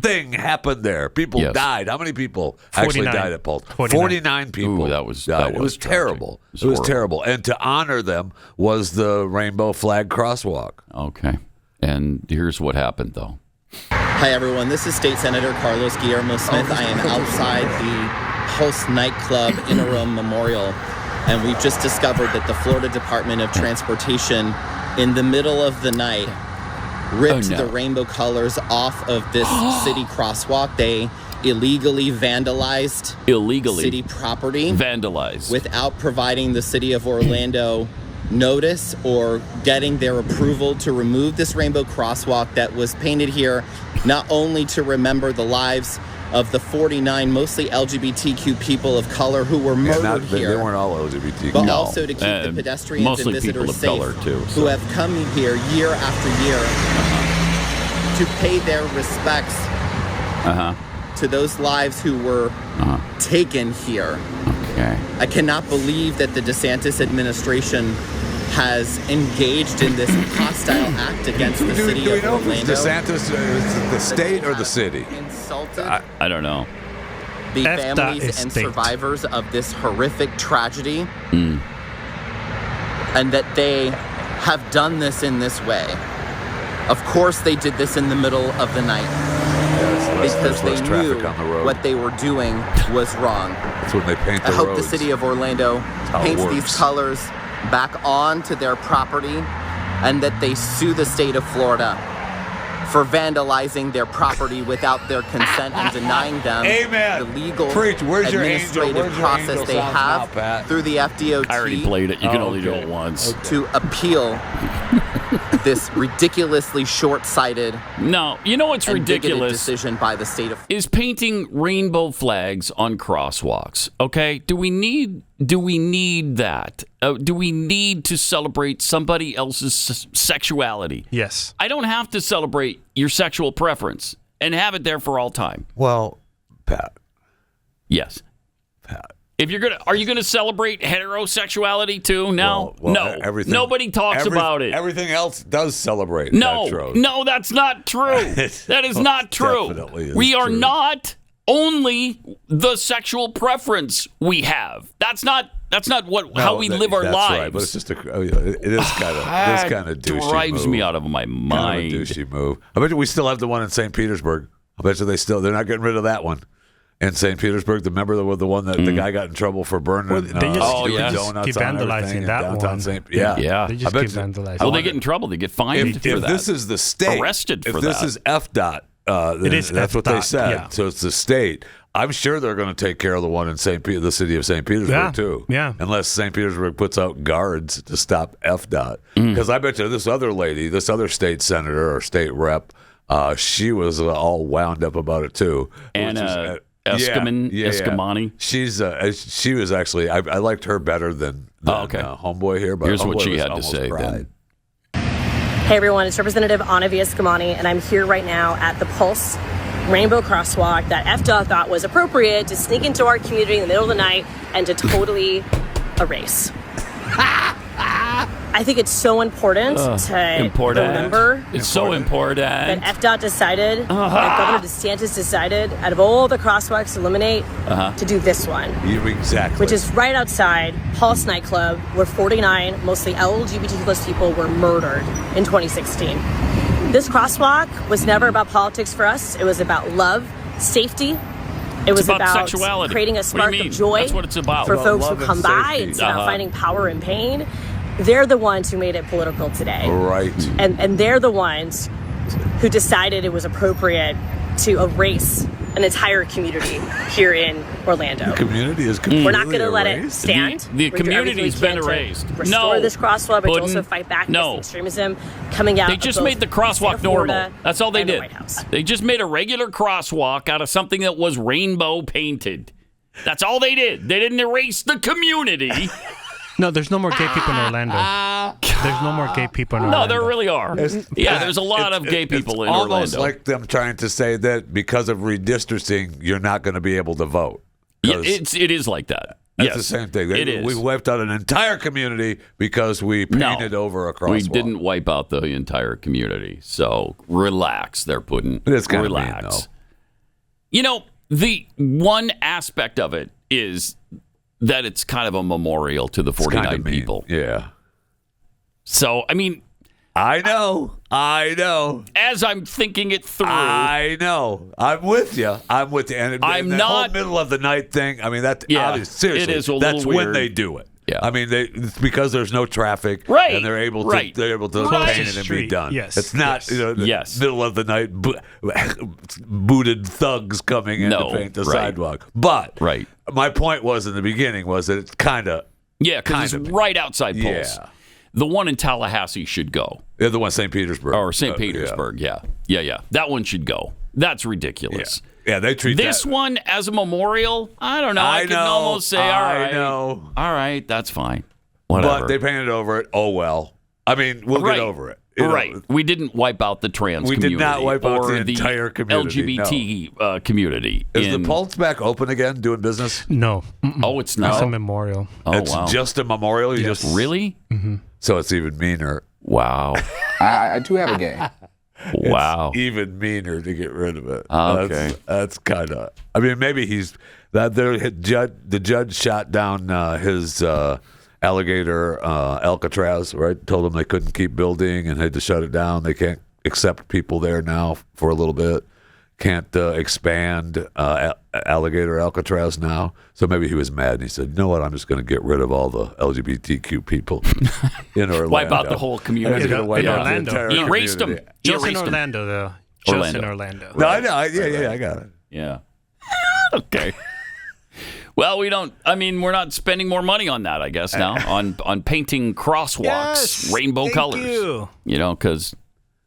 thing happened there. People died. How many people actually died at Pulse? 49 people. Ooh, that was died. It was terrible. It was terrible. And to honor them was the rainbow flag crosswalk. Okay. And here's what happened, though. Hi, everyone. This is State Senator Carlos Guillermo Smith. I am outside the Pulse Nightclub Interim Memorial, and we've just discovered that the Florida Department of Transportation, in the middle of the night, ripped the rainbow colors off of this city crosswalk. They illegally vandalized city property. Without providing the city of Orlando notice or getting their approval to remove this rainbow crosswalk that was painted here not only to remember the lives of the 49 mostly LGBTQ people of color who were murdered here. They weren't all LGBTQ. But also to keep the pedestrians and visitors safe who have come here year after year to pay their respects to those lives who were taken here. Okay. I cannot believe that the DeSantis administration has engaged in this hostile act against the city of Orlando. DeSantis, the state or the city? Insulted I don't know. the families and survivors of this horrific tragedy, and that they have done this in this way. Of course they did this in the middle of the night. Because they knew what they were doing was wrong. That's when they paint the I hope roads. the city of Orlando paints these colors back onto their property, and that they sue the state of Florida for vandalizing their property without their consent and denying them the legal administrative process they have through the FDOT. I already played it. You can only do it once. To appeal this ridiculously short-sighted, no, you know what's ridiculous decision by the state of is painting rainbow flags on crosswalks. Okay, do we need that? Do we need to celebrate somebody else's sexuality? Yes. I don't have to celebrate your sexual preference and have it there for all time. Well, Pat. Yes. Pat. If are you gonna celebrate heterosexuality too? No, no. Nobody talks about it. Everything else does celebrate. No, that's not true. That is not true. We are not only the sexual preference we have. That's not how we live our lives. Right, but it's just it is kind of douchey. Drives me out of my mind. Kind of a douchey move. I bet you we still have the one in St. Petersburg. I bet you they're not getting rid of that one. In St. Petersburg, remember the one that the guy got in trouble for burning donuts keep vandalizing that one. Yeah. They just keep vandalizing. Well, they get in trouble. They get fined for that. If this is the state, arrested for that. If this is FDOT, that's what they said. Yeah. So it's the state. I'm sure they're going to take care of the one in the city of St. Petersburg too. Yeah. Unless St. Petersburg puts out guards to stop FDOT. Because I bet you this other lady, this other state senator or state rep, she was all wound up about it too. And Eskamani. She was actually. I liked her better than homeboy here. But here's what she had to say. Then. Hey everyone, it's Representative Anavi Eskamani, and I'm here right now at the Pulse Rainbow Crosswalk that FDOT thought was appropriate to sneak into our community in the middle of the night and to totally erase. I think it's so important to remember. It's so important that FDOT decided, that Governor DeSantis decided, out of all the crosswalks to eliminate, to do this one. Exactly. Which is right outside Pulse Nightclub, where 49, mostly LGBT plus people, were murdered in 2016. This crosswalk was never about politics for us. It was about love, safety. It was about sexuality. Creating a spark of joy That's what it's about. for folks who come by and not finding power in pain. They're the ones who made it political today. Right. And they're the ones who decided it was appropriate to erase an entire community here in Orlando. The community is completely We're not going to let it stand. The community's been erased. Restore this crosswalk, but to also fight back against extremism coming out. They just made the crosswalk normal. That's all they did. They just made a regular crosswalk out of something that was rainbow painted. That's all they did. They didn't erase the community. No, there's no more gay people in Orlando. There's no more gay people in Orlando. No, there really are. There's a lot of gay people in Orlando. It's almost like them trying to say that because of redistricting, you're not going to be able to vote. Yeah, it is like that. That's the same thing. It is. We wiped out an entire community because we painted over a crosswalk. We didn't wipe out the entire community. So relax. They're putting relax. Mean, though. You know, the one aspect of it is that it's kind of a memorial to the 49 people. Yeah. So, I mean, I know. As I'm thinking it through. I know. I'm with you. And I'm the not. Whole middle of the night thing. I mean, seriously, it is a that's little when weird. they do it. Yeah. I mean, it's because there's no traffic, right? And they're able to paint it and be done. Yes. It's not the middle of the night booted thugs coming in to paint the sidewalk. But my point was in the beginning was that it's kind of because it's right outside Pulse. Yeah. The one in Tallahassee should go. Yeah, the one in St. Petersburg. Or St. Petersburg, yeah. That one should go. That's ridiculous. Yeah, they treat this one as a memorial. I don't know. I can almost say, all right, that's fine. Whatever. But they painted over it. Oh, well. I mean, we'll get over it. Right. We didn't wipe out the trans community. We did not wipe out the entire community. LGBT community. Is the Pulse back open again, doing business? No. Oh, it's not? It's a memorial. Oh, it's just a memorial? You just really? Mm-hmm. So it's even meaner. Wow. I do have a game. Wow. It's even meaner to get rid of it. Okay. That's kind of. I mean, maybe the judge shot down his alligator Alcatraz, right? Told them they couldn't keep building and had to shut it down. They can't accept people there now for a little bit. Can't expand alligator Alcatraz now. So maybe he was mad and he said, you know what, I'm just going to get rid of all the LGBTQ people in Orlando. Wipe out the whole community. In Orlando. He erased them. Just in Orlando, though. Just in Orlando. No, I know. I got it. Yeah. Okay. Well, we're not spending more money on that, I guess, now, on painting crosswalks rainbow colors. You. You know, because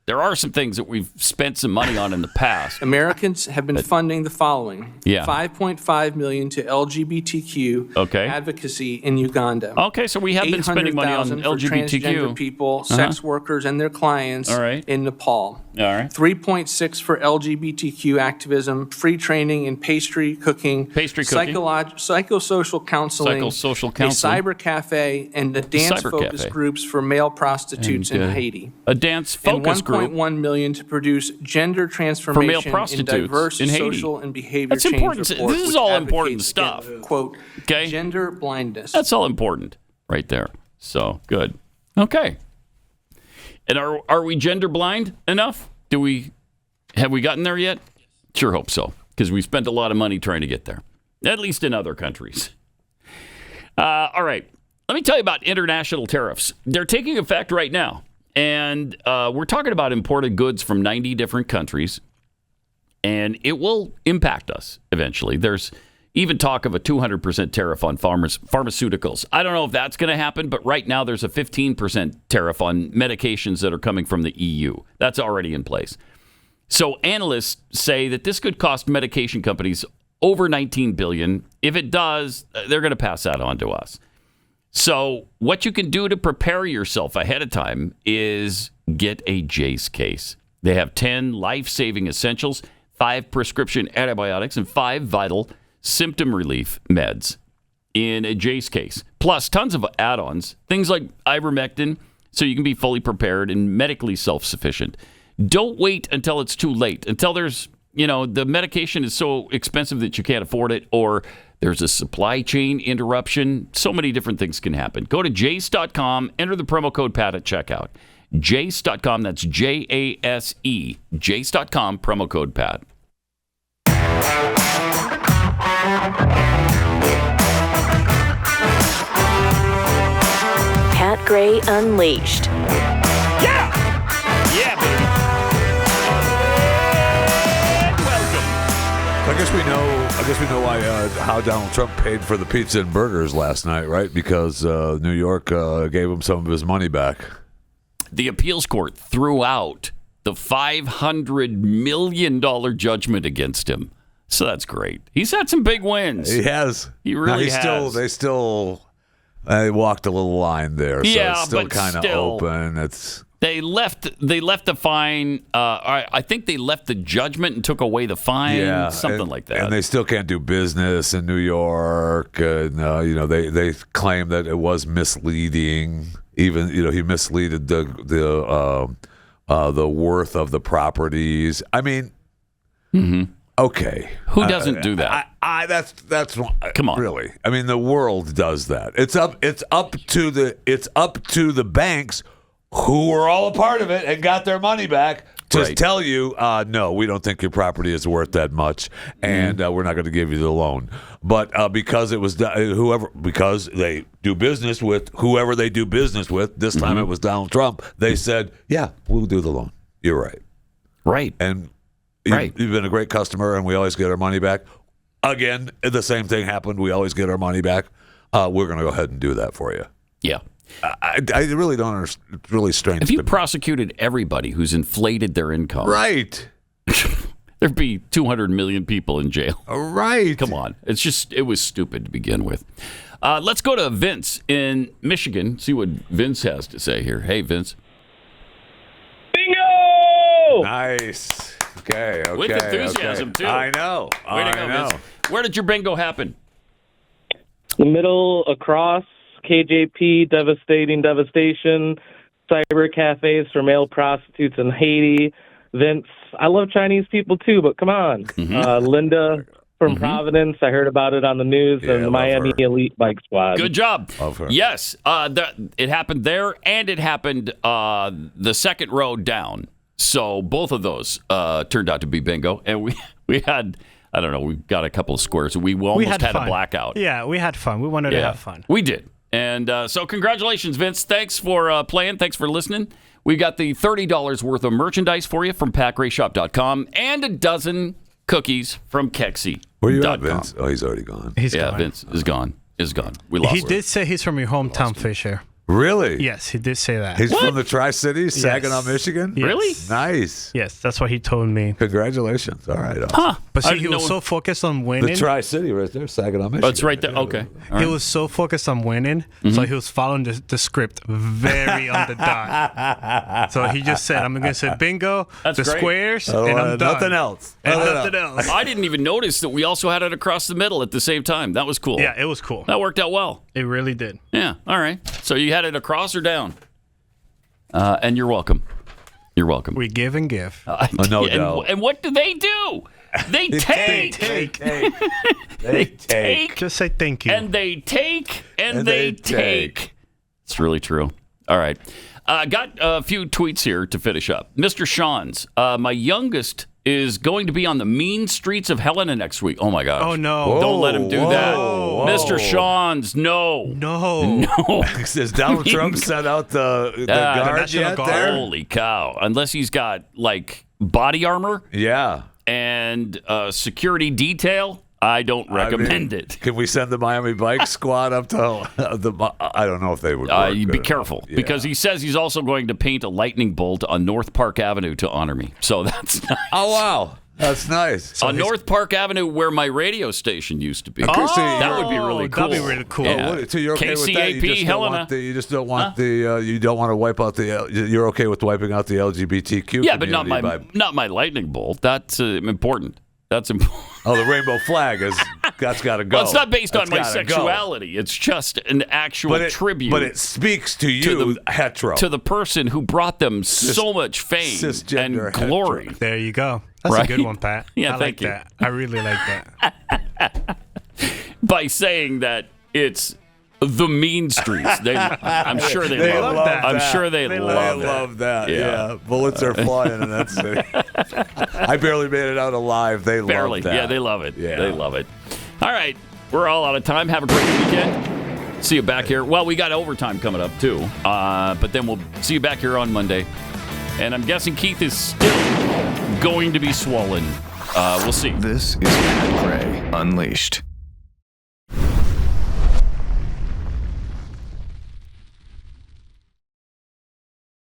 there are some things that we've spent some money on in the past. Americans have been funding the following. Yeah. $5.5 million to LGBTQ advocacy in Uganda. Okay, so we have been spending money on $800,000 LGBTQ. for transgender people, sex workers, and their clients in Nepal. All right. $3.6 for LGBTQ activism, free training in pastry cooking, psychosocial counseling, a cyber cafe, and the dance-focused groups for male prostitutes in Haiti. A dance-focused group. $1.1 million to produce gender transformation for male prostitutes in diverse in Haiti. social and behavior That's change important. report, This is which all important advocates stuff. against, quote, gender blindness. That's all important right there. So, good. Okay. And are we gender blind enough? Have we gotten there yet? Sure hope so, because we spent a lot of money trying to get there, at least in other countries. All right. Let me tell you about international tariffs. They're taking effect right now. And we're talking about imported goods from 90 different countries, and it will impact us eventually. There's even talk of a 200% tariff on pharmaceuticals. I don't know if that's going to happen, but right now there's a 15% tariff on medications that are coming from the EU. That's already in place. So analysts say that this could cost medication companies over $19 billion. If it does, they're going to pass that on to us. So what you can do to prepare yourself ahead of time is get a JACE case. They have 10 life-saving essentials, 5 prescription antibiotics, and 5 vital symptom relief meds in a JACE case. Plus tons of add-ons, things like ivermectin, so you can be fully prepared and medically self-sufficient. Don't wait until it's too late, until there's, the medication is so expensive that you can't afford it, or there's a supply chain interruption. So many different things can happen. Go to jace.com, enter the promo code PAT at checkout. Jace.com, that's J-A-S-E, jace.com, promo code PAT. Pat Gray Unleashed. Yeah, baby. I guess we know why how Donald Trump paid for the pizza and burgers last night, right? Because New York gave him some of his money back. The appeals court threw out the $500 million judgment against him. So that's great. He's had some big wins. He has. He really has. They walked a little line there. So yeah, it's still but kind of open. They left the fine. I think they left the judgment and took away the fine, something like that. And they still can't do business in New York. And, they claim that it was misleading. Even he misleaded the worth of the properties. I mean, okay, who doesn't do that? That's come on, really. I mean, the world does that. It's up to the banks, who were all a part of it and got their money back, to tell you, no, we don't think your property is worth that much, and we're not going to give you the loan. But because it was because they do business with whoever they do business with, this time it was Donald Trump, they said, yeah, we'll do the loan. You're right. Right. And you've been a great customer, and we always get our money back. Again, the same thing happened. We always get our money back. We're going to go ahead and do that for you. Yeah. I really don't understand. It's really strange. If you prosecuted everybody who's inflated their income, right, there'd be 200 million people in jail. Right. Come on. It was stupid to begin with. Let's go to Vince in Michigan, see what Vince has to say here. Hey, Vince. Bingo! Nice. Okay. With enthusiasm, too. I know. Way to go, Vince. Where did your bingo happen? The middle, across, KJP, devastation, cyber cafes for male prostitutes in Haiti. Vince, I love Chinese people too, but come on. Linda from Providence, I heard about it on the news, and the Miami Elite Bike Squad. Good job. Love her. Yes, it happened there, and it happened the second row down. So both of those turned out to be bingo, and we had, I don't know, we got a couple of squares. We almost had a blackout. Yeah, we had fun. We wanted to have fun. We did. And so congratulations, Vince. Thanks for playing. Thanks for listening. We got the $30 worth of merchandise for you from PatGrayShop.com and a dozen cookies from Kexi. Where you at, Vince? Oh, he's already gone. He's gone. Vince is gone. We lost him. He did say he's from your hometown, Fisher. Really? Yes, he did say that. He's from the Tri-Cities, Saginaw, Michigan? Yes. Really? Nice. Yes, that's what he told me. Congratulations. All right. Awesome. Huh. But see, he was so focused on winning. The Tri-City right there, Saginaw, Michigan. Oh, it's right there. Okay. All He right. was so focused on winning, so he was following the script very on the dot. So he just said, I'm going to say bingo, That's the great. squares, and I'm done. Nothing else. And nothing else. I didn't even notice that we also had it across the middle at the same time. That was cool. Yeah, it was cool. That worked out well. It really did. Yeah. All right. So you had it across or down? And you're welcome. You're welcome. We give and give. No doubt. And what do? They take. They take. Just say thank you. And they take. And they take. It's really true. All right. Got a few tweets here to finish up. Mr. Sean's. My youngest is going to be on the mean streets of Helena next week. Oh, my gosh. Oh, no. Don't let him do that. Whoa. Mr. Sean's, no. No. Does Donald Trump send out the guard National yet Guard. there? Holy cow. Unless he's got, like, body armor Yeah. and security detail, I don't recommend it. Can we send the Miami Bike Squad up to I don't know if they would. You be careful, because he says he's also going to paint a lightning bolt on North Park Avenue to honor me. So that's nice. Oh, wow. That's nice. On North Park Avenue, where my radio station used to be. Okay, so that would be really cool. That'd be really cool. Yeah. So you're okay with that? KCAP Helena. You just don't want you don't want to wipe out the. You're okay with wiping out the LGBTQ? Yeah, but not community not my lightning bolt. That's important. That's important. Oh, the rainbow flag that's got to go. Well, it's not based on my That's gotta go. sexuality. It's just an actual tribute. But it speaks to you, hetero. To the person who brought them so much fame and glory. Hetero. There you go. That's a good one, Pat. Yeah, I thank you. that. I really like that. By saying that it's the mean streets. I'm sure they love that. I'm sure they love that. Yeah. Yeah. Bullets are flying in that city. I barely made it out alive. They love that. Yeah, they love it. Yeah. They love it. All right. We're all out of time. Have a great weekend. See you back here. Well, we got overtime coming up, too. But then we'll see you back here on Monday. And I'm guessing Keith is still going to be swollen. We'll see. This is Pat Gray Unleashed.